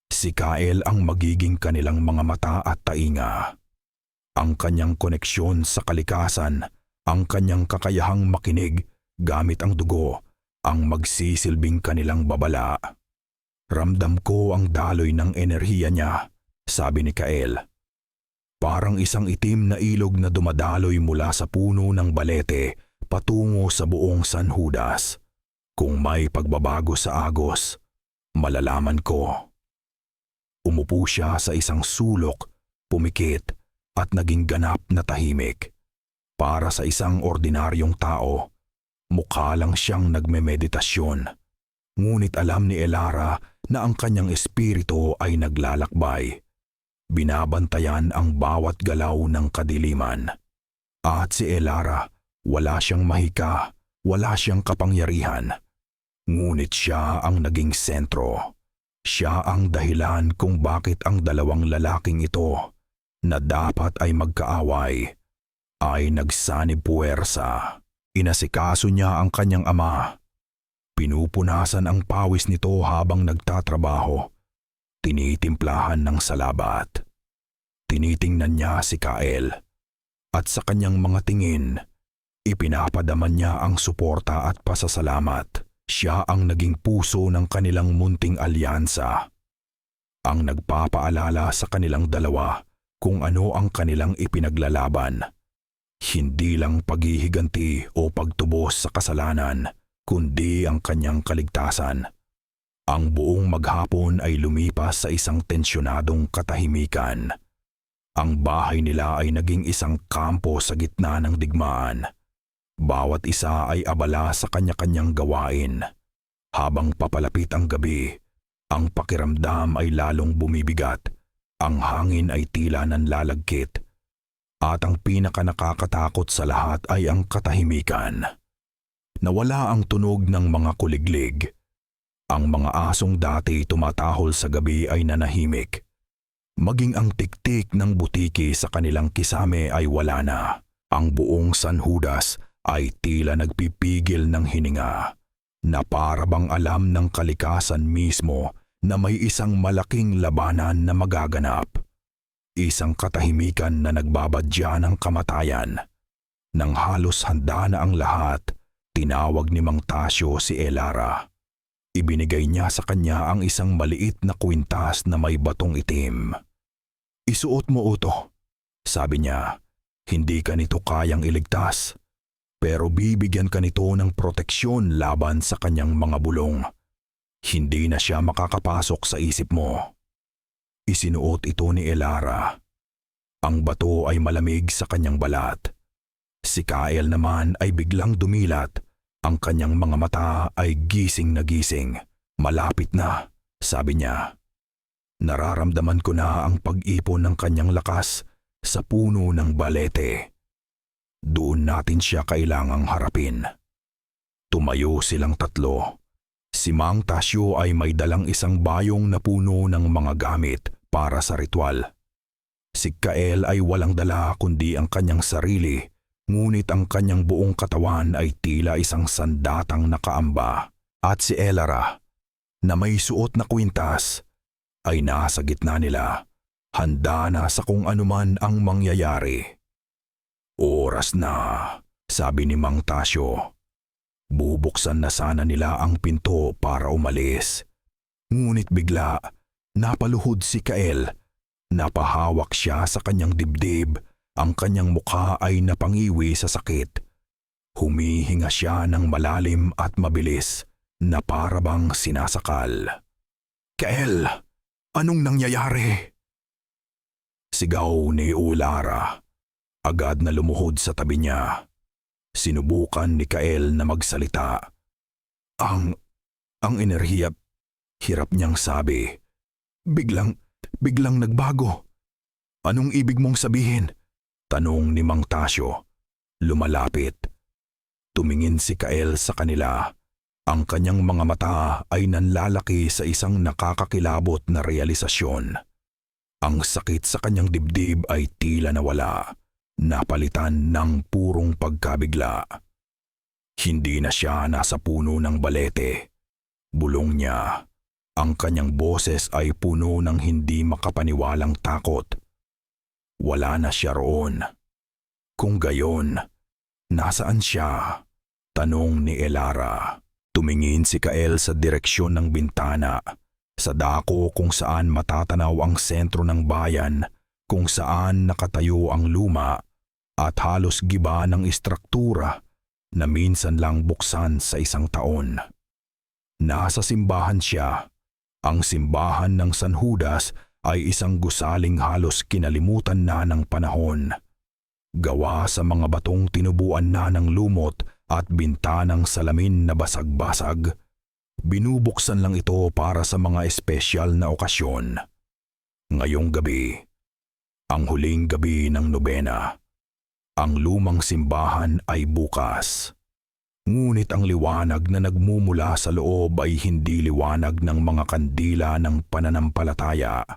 [SPEAKER 1] Si Kael ang magiging kanilang mga mata at tainga. Ang kanyang koneksyon sa kalikasan, ang kanyang kakayahang makinig gamit ang dugo, ang magsisilbing kanilang babala. Ramdam ko ang daloy ng enerhiya niya, sabi ni Kael. Parang isang itim na ilog na dumadaloy mula sa puno ng balete patungo sa buong San Judas. Kung may pagbabago sa agos, malalaman ko. Umupo siya sa isang sulok, pumikit at naging ganap na tahimik. Para sa isang ordinaryong tao, mukha lang siyang nagmemeditasyon. Ngunit alam ni Elara na ang kanyang espiritu ay naglalakbay. Binabantayan ang bawat galaw ng kadiliman. At si Elara, wala siyang mahika, wala siyang kapangyarihan. Ngunit siya ang naging sentro. Siya ang dahilan kung bakit ang dalawang lalaking ito, na dapat ay magkaaway, ay nagsanib puwersa. Inasikaso niya ang kanyang ama. Pinupunasan ang pawis nito habang nagtatrabaho. Tinitimplahan ng salabat. Tinitingnan niya si Kael. At sa kanyang mga tingin, ipinapadaman niya ang suporta at pasasalamat. Siya ang naging puso ng kanilang munting alyansa. Ang nagpapaalala sa kanilang dalawa kung ano ang kanilang ipinaglalaban. Hindi lang paghihiganti o pagtubos sa kasalanan, kundi ang kanyang kaligtasan. Ang buong maghapon ay lumipas sa isang tensyonadong katahimikan. Ang bahay nila ay naging isang kampo sa gitna ng digmaan. Bawat isa ay abala sa kanya-kanyang gawain. Habang papalapit ang gabi, ang pakiramdam ay lalong bumibigat, ang hangin ay tila nanlalagkit, at ang pinakanakakatakot sa lahat ay ang katahimikan. Nawala ang tunog ng mga kuliglig. Ang mga asong dati tumatahol sa gabi ay nanahimik. Maging ang tiktik ng butiki sa kanilang kisame ay wala na. Ang buong San Judas ay tila nagpipigil ng hininga, na para bang alam ng kalikasan mismo na may isang malaking labanan na magaganap. Isang katahimikan na nagbabadya ng kamatayan. Nang halos handa na ang lahat, tinawag ni Mang Tasyo si Elara. Ibinigay niya sa kanya ang isang maliit na kwintas na may batong itim. "Isuot mo ito," sabi niya. "Hindi ka nito kayang iligtas. Pero bibigyan ka nito ng proteksyon laban sa kanyang mga bulong. Hindi na siya makakapasok sa isip mo." Isinuot ito ni Elara. Ang bato ay malamig sa kanyang balat. Si Kael naman ay biglang dumilat. Ang kanyang mga mata ay gising na gising. "Malapit na," sabi niya. Nararamdaman ko na ang pag-ipon ng kanyang lakas sa puno ng balete. Doon natin siya kailangang harapin. Tumayo silang tatlo. Si Mang Tasyo ay may dalang isang bayong na puno ng mga gamit para sa ritual. Si Kael ay walang dala kundi ang kanyang sarili, ngunit ang kanyang buong katawan ay tila isang sandatang nakaamba. At si Elara, na may suot na kwintas, ay nasa gitna nila, handa na sa kung anuman ang mangyayari. "Oras na," sabi ni Mang Tasyo. Bubuksan na sana nila ang pinto para umalis. Ngunit bigla, napaluhod si Kael. Napahawak siya sa kanyang dibdib, ang kanyang mukha ay napangiwi sa sakit. Humihinga siya ng malalim at mabilis, na para bang sinasakal. "Kael, anong nangyayari?" Sigaw ni Ulara. Agad na lumuhod sa tabi niya. Sinubukan ni Kael na magsalita. Ang enerhiya," hirap niyang sabi. Biglang nagbago." "Anong ibig mong sabihin?" tanong ni Mang Tasyo. Lumalapit. Tumingin si Kael sa kanila. Ang kanyang mga mata ay nanlalaki sa isang nakakakilabot na realisasyon. Ang sakit sa kanyang dibdib ay tila nawala, napalitan ng purong pagkabigla. Hindi na siya nasa puno ng balete. Bulong niya. Ang kanyang boses ay puno ng hindi makapaniwalang takot. Wala na siya roon. Kung gayon, nasaan siya? Tanong ni Elara. Tumingin si Kael sa direksyon ng bintana, sa dako kung saan matatanaw ang sentro ng bayan, kung saan nakatayo ang luma at halos giba ng istruktura na minsan lang buksan sa isang taon. Nasa simbahan siya. Ang simbahan ng San Judas ay isang gusaling halos kinalimutan na ng panahon. Gawa sa mga batong tinubuan na ng lumot at bintanang salamin na basag-basag. Binubuksan lang ito para sa mga espesyal na okasyon. Ngayong gabi, ang huling gabi ng nobena. Ang lumang simbahan ay bukas. Ngunit ang liwanag na nagmumula sa loob ay hindi liwanag ng mga kandila ng pananampalataya.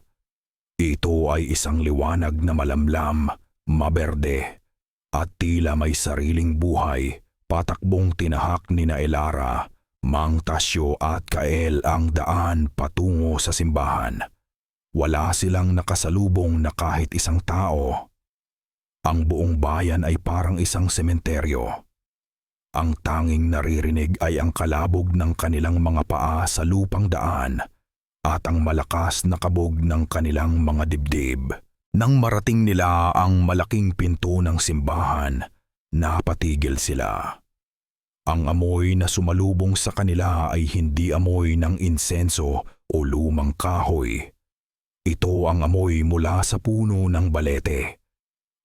[SPEAKER 1] Ito ay isang liwanag na malamlam, maberde, at tila may sariling buhay. Patakbong tinahak ni Elara, Mang Tasyo at Kael ang daan patungo sa simbahan. Wala silang nakasalubong na kahit isang tao. Ang buong bayan ay parang isang sementeryo. Ang tanging naririnig ay ang kalabog ng kanilang mga paa sa lupang daan at ang malakas na kabog ng kanilang mga dibdib. Nang marating nila ang malaking pinto ng simbahan, napatigil sila. Ang amoy na sumalubong sa kanila ay hindi amoy ng insenso o lumang kahoy. Ito ang amoy mula sa puno ng balete.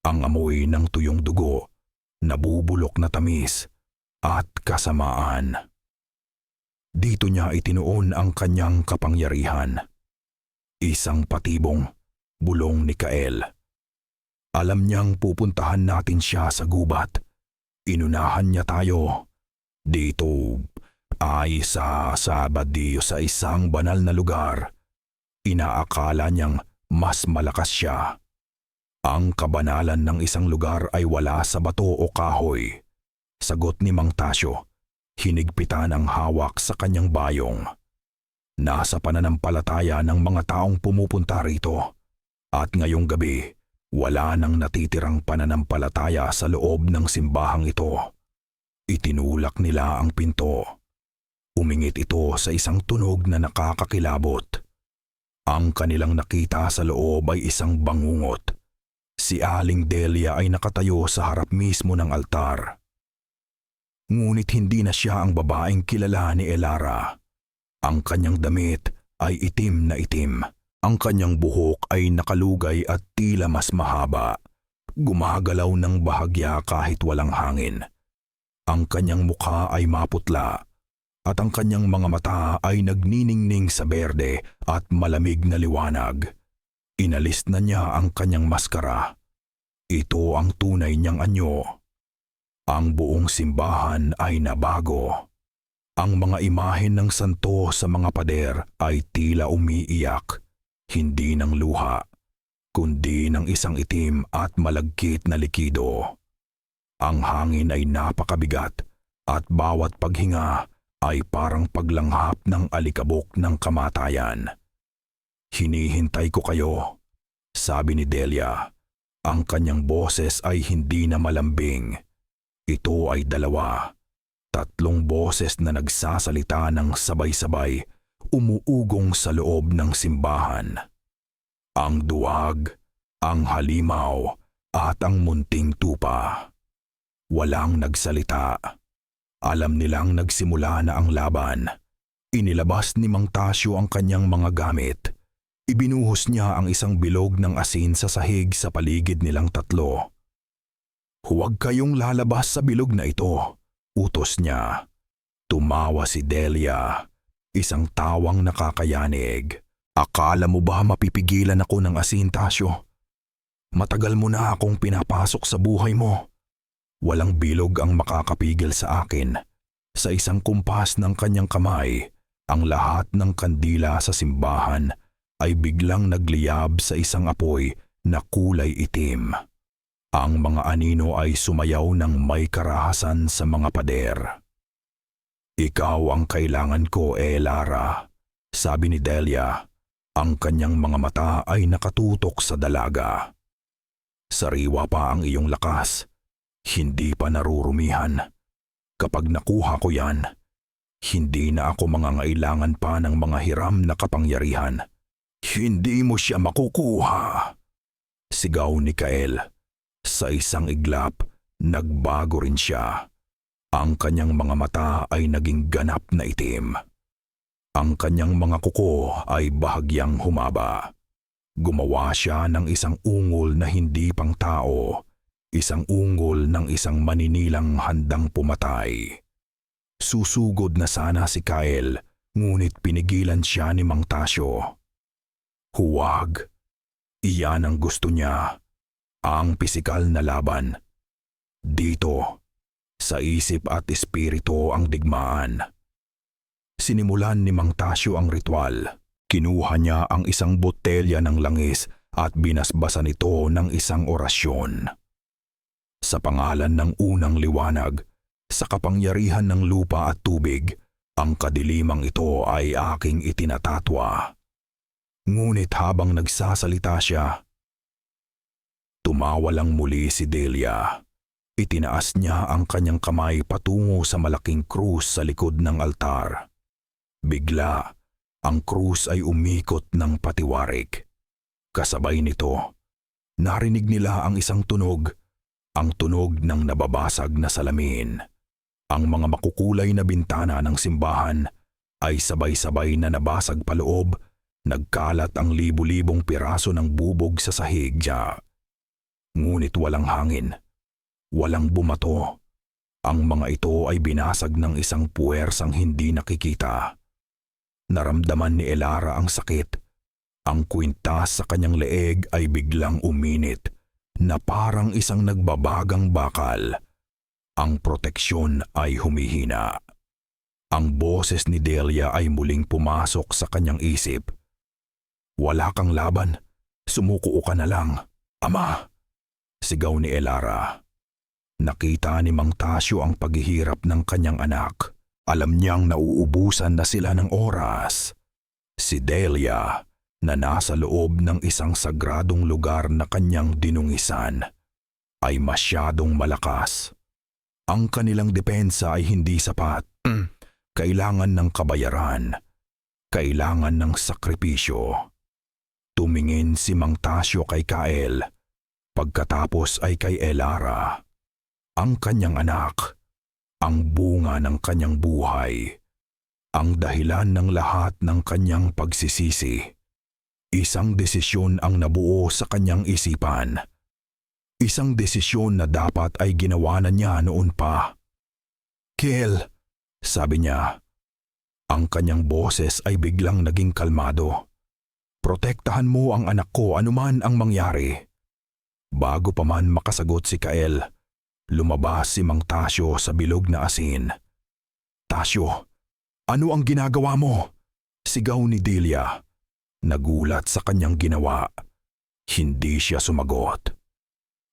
[SPEAKER 1] Ang amoy ng tuyong dugo, nabubulok na tamis, at kasamaan. Dito niya itinuon ang kanyang kapangyarihan. Isang patibong, bulong ni Kael. Alam niyang pupuntahan natin siya sa gubat. Inunahan niya tayo. Dito ay sa Sabadillo sa isang banal na lugar. Inaakala niyang mas malakas siya. Ang kabanalan ng isang lugar ay wala sa bato o kahoy. Sagot ni Mang Tasyo, hinigpitan ang hawak sa kanyang bayong. Nasa pananampalataya ng mga taong pumupunta rito. At ngayong gabi, wala nang natitirang pananampalataya sa loob ng simbahang ito. Itinulak nila ang pinto. Umingit ito sa isang tunog na nakakakilabot. Ang kanilang nakita sa loob ay isang bangungot. Si Aling Delia ay nakatayo sa harap mismo ng altar. Ngunit hindi na siya ang babaeng kilala ni Elara. Ang kanyang damit ay itim na itim. Ang kanyang buhok ay nakalugay at tila mas mahaba. Gumagalaw ng bahagya kahit walang hangin. Ang kanyang mukha ay maputla at ang kanyang mga mata ay nagniningning sa berde at malamig na liwanag. Inalis na niya ang kanyang maskara. Ito ang tunay niyang anyo. Ang buong simbahan ay nabago. Ang mga imahen ng santo sa mga pader ay tila umiiyak, hindi ng luha, kundi ng isang itim at malagkit na likido. Ang hangin ay napakabigat at bawat paghinga ay parang paglanghap ng alikabok ng kamatayan. Hinihintay ko kayo, sabi ni Delia. Ang kanyang boses ay hindi na malambing. Ito ay dalawa. Tatlong boses na nagsasalita ng sabay-sabay, umuugong sa loob ng simbahan. Ang duwag, ang halimaw, at ang munting tupa. Walang nagsalita. Alam nilang nagsimula na ang laban. Inilabas ni Mang Tasyo ang kanyang mga gamit. Ibinuhos niya ang isang bilog ng asin sa sahig sa paligid nilang tatlo. Huwag kayong lalabas sa bilog na ito, utos niya. Tumawa si Delia, isang tawang nakakayanig. Akala mo ba mapipigilan ako ng asin, Tasyo? Matagal mo na akong pinapasok sa buhay mo. Walang bilog ang makakapigil sa akin. Sa isang kumpas ng kanyang kamay, ang lahat ng kandila sa simbahan ay biglang nagliyab sa isang apoy na kulay itim. Ang mga anino ay sumayaw ng may karahasan sa mga pader. Ikaw ang kailangan ko, Elara, sabi ni Delia. Ang kanyang mga mata ay nakatutok sa dalaga. Sariwa pa ang iyong lakas, hindi pa narurumihan. Kapag nakuha ko yan, hindi na ako mangangailangan pa ng mga hiram na kapangyarihan. Hindi mo siya makukuha. Sigaw ni Kael. Sa isang iglap, nagbago rin siya. Ang kanyang mga mata ay naging ganap na itim. Ang kanyang mga kuko ay bahagyang humaba. Gumawa siya ng isang ungol na hindi pang tao, isang ungol ng isang maninilang handang pumatay. Susugod na sana si Kael, ngunit pinigilan siya ni Mang Tasyo. Huwag. Iyan ang gusto niya. Ang pisikal na laban. Dito, sa isip at espiritu ang digmaan. Sinimulan ni Mang Tasyo ang ritual. Kinuha niya ang isang botelya ng langis at binasbasan ito ng isang orasyon. Sa pangalan ng unang liwanag, sa kapangyarihan ng lupa at tubig, ang kadilimang ito ay aking itinatatwa. Ngunit habang nagsasalita siya, tumawa lang muli si Delia. Itinaas niya ang kanyang kamay patungo sa malaking krus sa likod ng altar. Bigla, ang krus ay umikot ng patiwarik. Kasabay nito, narinig nila ang isang tunog, ang tunog ng nababasag na salamin. Ang mga makukulay na bintana ng simbahan ay sabay-sabay na nabasag paloob, nagkalat ang libu-libong piraso ng bubog sa sahig niya. Ngunit walang hangin, walang bumato. Ang mga ito ay binasag ng isang puwersang hindi nakikita. Naramdaman ni Elara ang sakit. Ang kwintas sa kanyang leeg ay biglang uminit na parang isang nagbabagang bakal. Ang proteksyon ay humihina. Ang boses ni Delia ay muling pumasok sa kanyang isip. Wala kang laban, sumuko ka na lang, Ama! Sigaw ni Elara. Nakita ni Mang Tasyo ang paghihirap ng kanyang anak. Alam niyang nauubusan na sila ng oras. Si Delia, na nasa loob ng isang sagradong lugar na kanyang dinungisan, ay masyadong malakas. Ang kanilang depensa ay hindi sapat. Kailangan ng kabayaran. Kailangan ng sakripisyo. Tumingin si Mang Tasyo kay Kael. Pagkatapos ay kay Elara. Ang kanyang anak. Ang bunga ng kanyang buhay. Ang dahilan ng lahat ng kanyang pagsisisi. Isang desisyon ang nabuo sa kanyang isipan. Isang desisyon na dapat ay ginawa na niya noon pa. Kel, sabi niya. Ang kanyang boses ay biglang naging kalmado. Protektahan mo ang anak ko anuman ang mangyari. Bago pa man makasagot si Kael, lumabas si Mang Tasyo sa bilog na asin. Tasyo, ano ang ginagawa mo? Sigaw ni Delia. Nagulat sa kanyang ginawa. Hindi siya sumagot.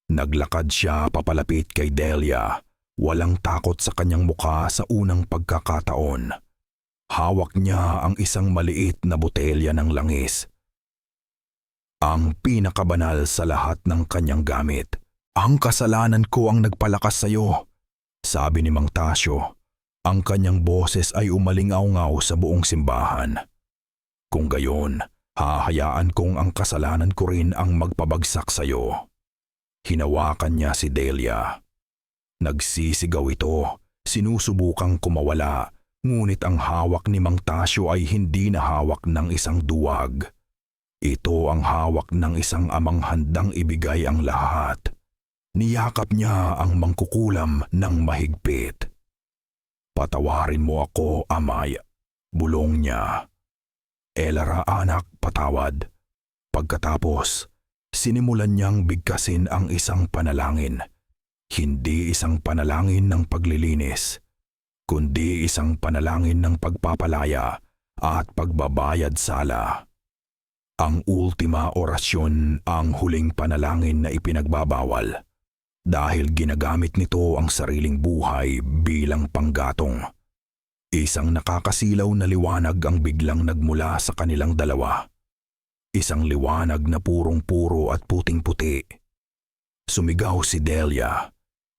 [SPEAKER 1] Naglakad siya papalapit kay Delia, walang takot sa kanyang mukha sa unang pagkakataon. Hawak niya ang isang maliit na botelya ng langis. Ang pinakabanal sa lahat ng kanyang gamit. Ang kasalanan ko ang nagpalakas sa iyo, sabi ni Mang Tasyo. Ang kanyang boses ay umalingaw-ngaw sa buong simbahan. Kung gayon, hahayaan kong ang kasalanan ko rin ang magpabagsak sa iyo. Hinawakan niya si Delia. Nagsisigaw ito, sinusubukang kumawala, ngunit ang hawak ni Mang Tasyo ay hindi na hawak ng isang duwag. Ito ang hawak ng isang amang handang ibigay ang lahat. Niyakap niya ang mangkukulam ng mahigpit. Patawarin mo ako, Amay, bulong niya. Elara anak, patawad. Pagkatapos, sinimulan niyang bigkasin ang isang panalangin. Hindi isang panalangin ng paglilinis, kundi isang panalangin ng pagpapalaya at pagbabayad sala. Ang ultima orasyon ang huling panalangin na ipinagbabawal dahil ginagamit nito ang sariling buhay bilang panggatong. Isang nakakasilaw na liwanag ang biglang nagmula sa kanilang dalawa. Isang liwanag na purong-puro at puting-puti. Sumigaw si Delia,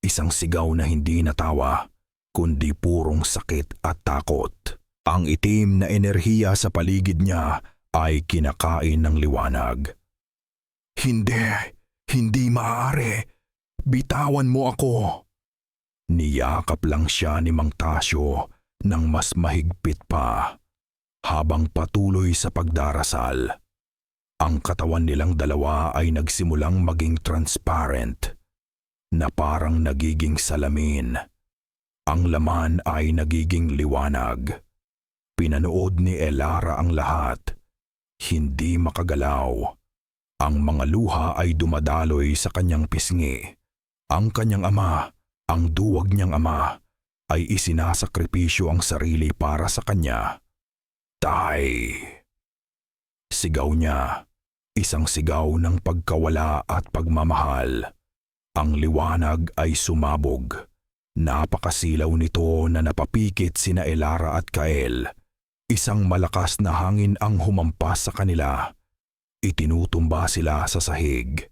[SPEAKER 1] isang sigaw na hindi natawa, kundi purong sakit at takot. Ang itim na enerhiya sa paligid niya ay kinakain ng liwanag. Hindi maaari. Bitawan mo ako. Niyakap lang siya ni Mang Tasyo ng mas mahigpit pa habang patuloy sa pagdarasal. Ang katawan nilang dalawa ay nagsimulang maging transparent na parang nagiging salamin. Ang laman ay nagiging liwanag. Pinanood ni Elara ang lahat. Hindi makagalaw. Ang mga luha ay dumadaloy sa kanyang pisngi. Ang kanyang ama, ang duwag niyang ama, ay isinasakripisyo ang sarili para sa kanya. Tay! Sigaw niya, isang sigaw ng pagkawala at pagmamahal. Ang liwanag ay sumabog. Napakasilaw nito na napapikit sina Elara at Kael. Isang malakas na hangin ang humampas sa kanila. Itinutumba sila sa sahig.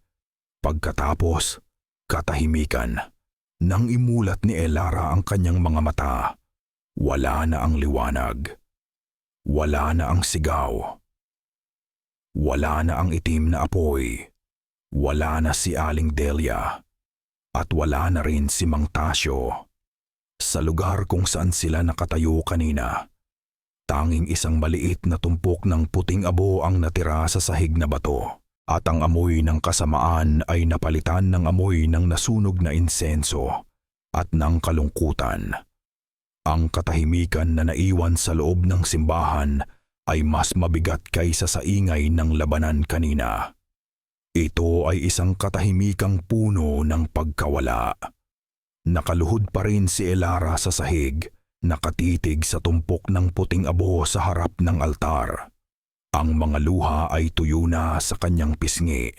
[SPEAKER 1] Pagkatapos, katahimikan. Nang imulat ni Elara ang kanyang mga mata, wala na ang liwanag. Wala na ang sigaw. Wala na ang itim na apoy. Wala na si Aling Delia. At wala na rin si Mang Tasyo. Sa lugar kung saan sila nakatayo kanina, tanging isang maliit na tumpok ng puting abo ang natira sa sahig na bato. At ang amoy ng kasamaan ay napalitan ng amoy ng nasunog na insenso at ng kalungkutan. Ang katahimikan na naiwan sa loob ng simbahan ay mas mabigat kaysa sa ingay ng labanan kanina. Ito ay isang katahimikang puno ng pagkawala. Nakaluhod pa rin si Elara sa sahig, nakatitig sa tumpok ng puting abo sa harap ng altar. Ang mga luha ay tuyo na sa kanyang pisngi.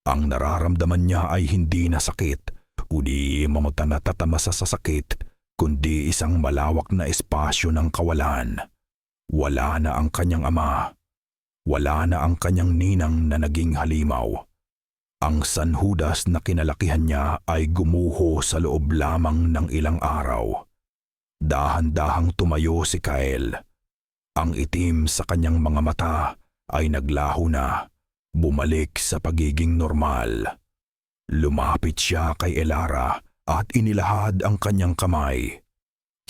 [SPEAKER 1] Ang nararamdaman niya ay hindi na sakit, kundi natatama sa sakit, kundi isang malawak na espasyo ng kawalan. Wala na ang kanyang ama. Wala na ang kanyang ninang na naging halimaw. Ang San Judas na kinalakihan niya ay gumuho sa loob lamang ng ilang araw. Dahan-dahang tumayo si Kael. Ang itim sa kanyang mga mata ay naglaho na, bumalik sa pagiging normal. Lumapit siya kay Elara at inilahad ang kanyang kamay.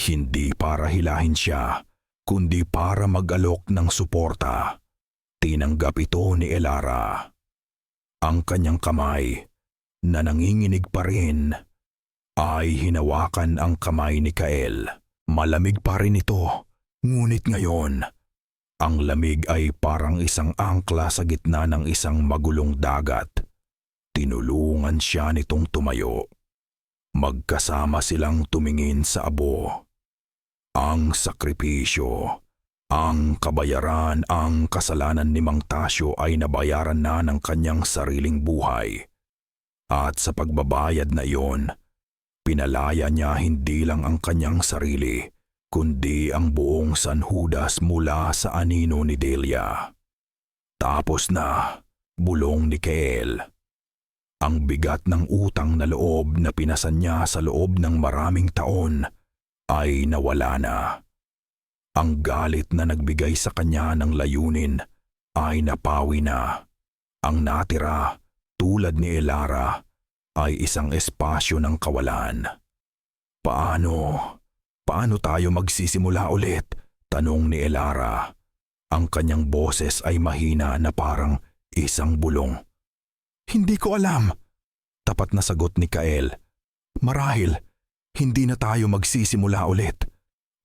[SPEAKER 1] Hindi para hilahin siya, kundi para mag-alok ng suporta. Tinanggap ito ni Elara. Ang kanyang kamay, na nanginginig pa rin, ay hinawakan ang kamay ni Kael. Malamig pa rin ito. Ngunit ngayon, ang lamig ay parang isang angkla sa gitna ng isang magulong dagat. Tinulungan siya nitong tumayo. Magkasama silang tumingin sa abo. Ang sakripisyo, ang kabayaran, ang kasalanan ni Mang Tasyo ay nabayaran na ng kanyang sariling buhay. At sa pagbabayad na iyon, pinalaya niya hindi lang ang kanyang sarili, kundi ang buong San Judas mula sa anino ni Delia. Tapos na, bulong ni Kael. Ang bigat ng utang na loob na pinasan niya sa loob ng maraming taon ay nawala na. Ang galit na nagbigay sa kanya ng layunin ay napawi na. Ang natira, tulad ni Elara, ay isang espasyo ng kawalan. Paano tayo magsisimula ulit? Tanong ni Elara. Ang kanyang boses ay mahina na parang isang bulong. Hindi ko alam. Tapat na sagot ni Kael. Marahil, hindi na tayo magsisimula ulit.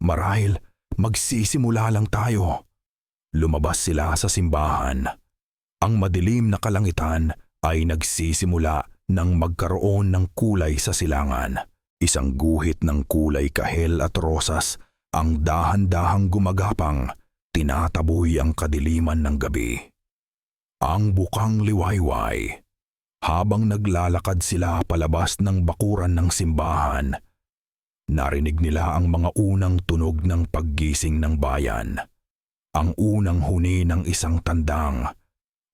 [SPEAKER 1] Marahil, magsisimula lang tayo. Lumabas sila sa simbahan. Ang madilim na kalangitan ay nagsisimula nang magkaroon ng kulay sa silangan. Isang guhit ng kulay kahel at rosas ang dahan-dahang gumagapang, tinataboy ang kadiliman ng gabi. Ang bukang liwayway. Habang naglalakad sila palabas ng bakuran ng simbahan, Narinig nila ang mga unang tunog ng paggising ng bayan. Ang unang huni ng isang tandang,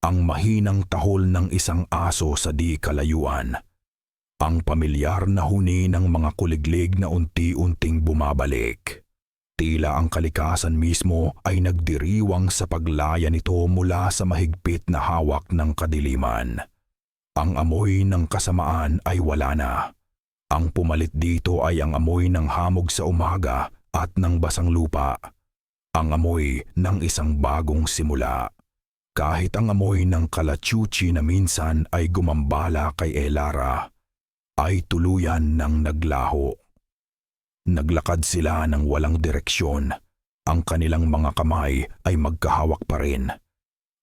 [SPEAKER 1] ang mahinang tahol ng isang aso sa di kalayuan, ang pamilyar na huni ng mga kuliglig na unti-unting bumabalik. Tila ang kalikasan mismo ay nagdiriwang sa paglaya nito mula sa mahigpit na hawak ng kadiliman. Ang amoy ng kasamaan ay wala na. Ang pumalit dito ay ang amoy ng hamog sa umaga at ng basang lupa. Ang amoy ng isang bagong simula. Kahit ang amoy ng kalachuchi na minsan ay gumambala kay Elara, ay tuluyan ng naglaho. Naglakad sila ng walang direksyon. Ang kanilang mga kamay ay magkahawak pa rin.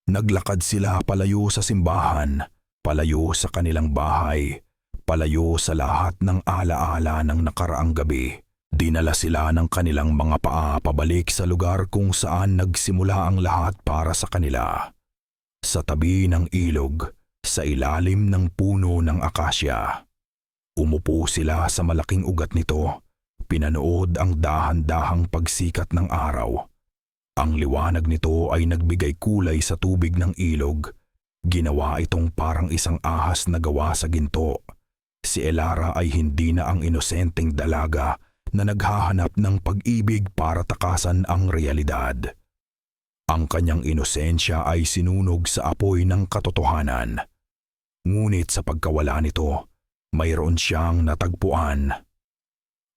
[SPEAKER 1] Naglakad sila palayo sa simbahan, palayo sa kanilang bahay, palayo sa lahat ng alaala ng nakaraang gabi. Dinala sila ng kanilang mga paa pabalik sa lugar kung saan nagsimula ang lahat para sa kanila. Sa tabi ng ilog, sa ilalim ng puno ng akasya. Umupo sila sa malaking ugat nito, pinanood ang dahan-dahang pagsikat ng araw. Ang liwanag nito ay nagbigay kulay sa tubig ng ilog. Ginawa itong parang isang ahas na gawa sa ginto. Si Elara ay hindi na ang inosenteng dalaga na naghahanap ng pag-ibig para takasan ang realidad. Ang kanyang inosensya ay sinunog sa apoy ng katotohanan. Ngunit sa pagkawala nito, mayroon siyang natagpuan.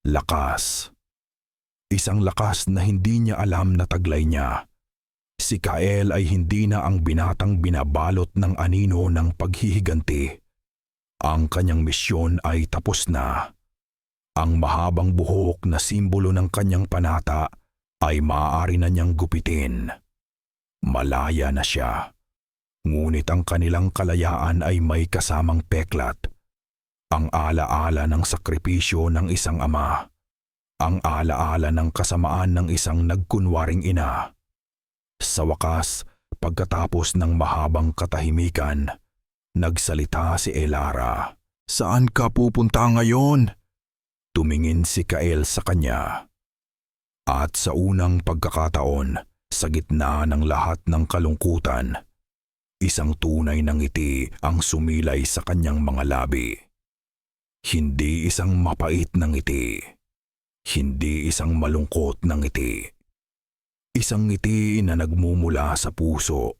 [SPEAKER 1] Lakas. Isang lakas na hindi niya alam na taglay niya. Si Kael ay hindi na ang binatang binabalot ng anino ng paghihiganti. Ang kanyang misyon ay tapos na. Ang mahabang buhok na simbolo ng kanyang panata ay maaari na niyang gupitin. Malaya na siya. Ngunit ang kanilang kalayaan ay may kasamang peklat. Ang alaala ng sakripisyo ng isang ama. Ang alaala ng kasamaan ng isang nagkunwaring ina. Sa wakas, pagkatapos ng mahabang katahimikan, nagsalita si Elara. "Saan ka pupunta ngayon?" Tumingin si Kael sa kanya. At sa unang pagkakataon, sa gitna ng lahat ng kalungkutan, isang tunay na ngiti ang sumilay sa kanyang mga labi. Hindi isang mapait na ngiti. Hindi isang malungkot na ngiti. Isang ngiti na nagmumula sa puso.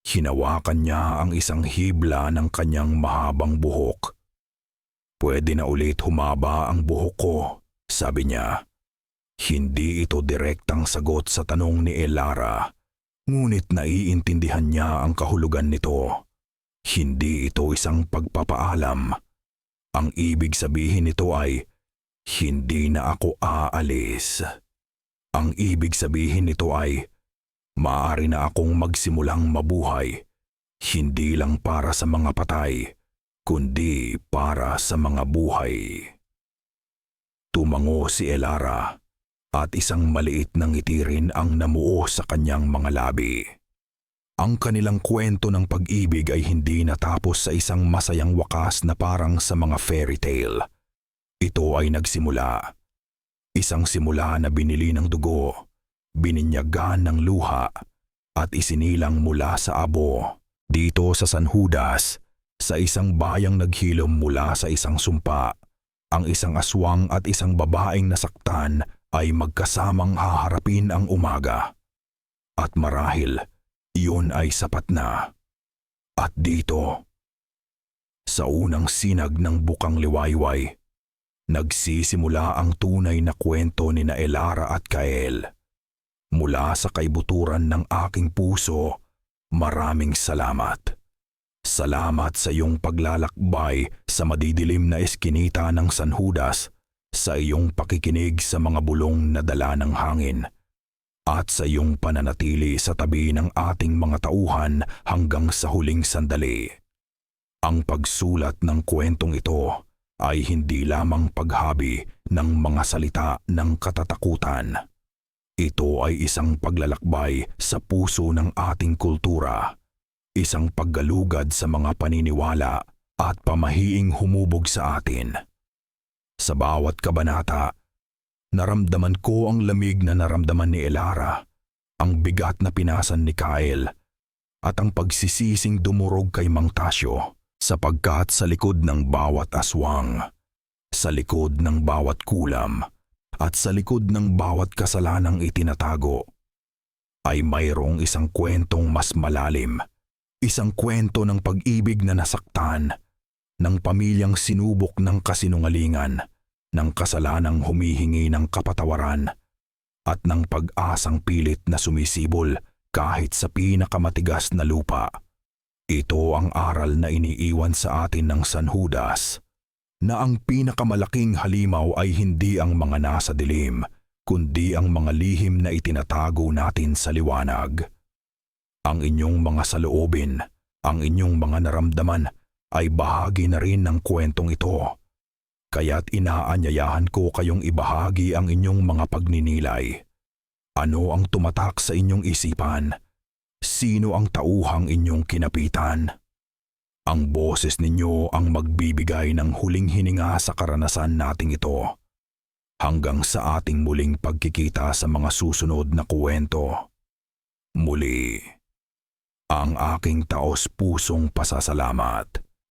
[SPEAKER 1] Hinawakan niya ang isang hibla ng kanyang mahabang buhok. "Pwede na ulit humaba ang buhok ko," sabi niya. Hindi ito direktang sagot sa tanong ni Elara, ngunit naiintindihan niya ang kahulugan nito. Hindi ito isang pagpapaalam. Ang ibig sabihin nito ay, hindi na ako aalis. Ang ibig sabihin nito ay, maaari na akong magsimulang mabuhay, hindi lang para sa mga patay, kundi para sa mga buhay. Tumango si Elara, at isang maliit na ngiti rin ang namuo sa kanyang mga labi. Ang kanilang kwento ng pag-ibig ay hindi natapos sa isang masayang wakas na parang sa mga fairy tale. Ito ay nagsimula. Isang simula na binili ng dugo, bininyagan ng luha, at isinilang mula sa abo. Dito sa San Judas, sa isang bayang naghilom mula sa isang sumpa, ang isang aswang at isang babaeng nasaktan ay magkasamang haharapin ang umaga. At marahil, iyon ay sapat na. At dito, sa unang sinag ng bukang liwayway, nagsisimula ang tunay na kwento ni na Elara at Kael. Mula sa kaibuturan ng aking puso, maraming salamat. Salamat sa iyong paglalakbay sa madidilim na eskinita ng San Judas, sa iyong pakikinig sa mga bulong na dala ng hangin, at sa iyong pananatili sa tabi ng ating mga tauhan hanggang sa huling sandali. Ang pagsulat ng kwentong ito ay hindi lamang paghabi ng mga salita ng katatakutan. Ito ay isang paglalakbay sa puso ng ating kultura, isang paggalugad sa mga paniniwala at pamahiing humubog sa atin. Sa bawat kabanata, Naramdaman ko ang lamig na naramdaman ni Elara, ang bigat na pinasan ni Kyle, at ang pagsisising dumurog kay Mang Tasyo, sapagkat sa likod ng bawat aswang, sa likod ng bawat kulam, at sa likod ng bawat kasalanang itinatago, ay mayroong isang kwentong mas malalim, isang kwento ng pag-ibig na nasaktan, ng pamilyang sinubok ng kasinungalingan, ng kasalanang humihingi ng kapatawaran, at ng pag-asang pilit na sumisibol kahit sa pinakamatigas na lupa. Ito ang aral na iniiwan sa atin ng San Judas, na ang pinakamalaking halimaw ay hindi ang mga nasa dilim, kundi ang mga lihim na itinatago natin sa liwanag. Ang inyong mga saloobin, ang inyong mga naramdaman ay bahagi na rin ng kwentong ito. Kaya't inaanyayahan ko kayong ibahagi ang inyong mga pagninilay. Ano ang tumatak sa inyong isipan? Sino ang tauhang inyong kinapitan? Ang boses ninyo ang magbibigay ng huling hininga sa karanasan nating ito. Hanggang sa ating muling pagkikita sa mga susunod na kwento. Muli, ang aking taos-pusong pasasalamat.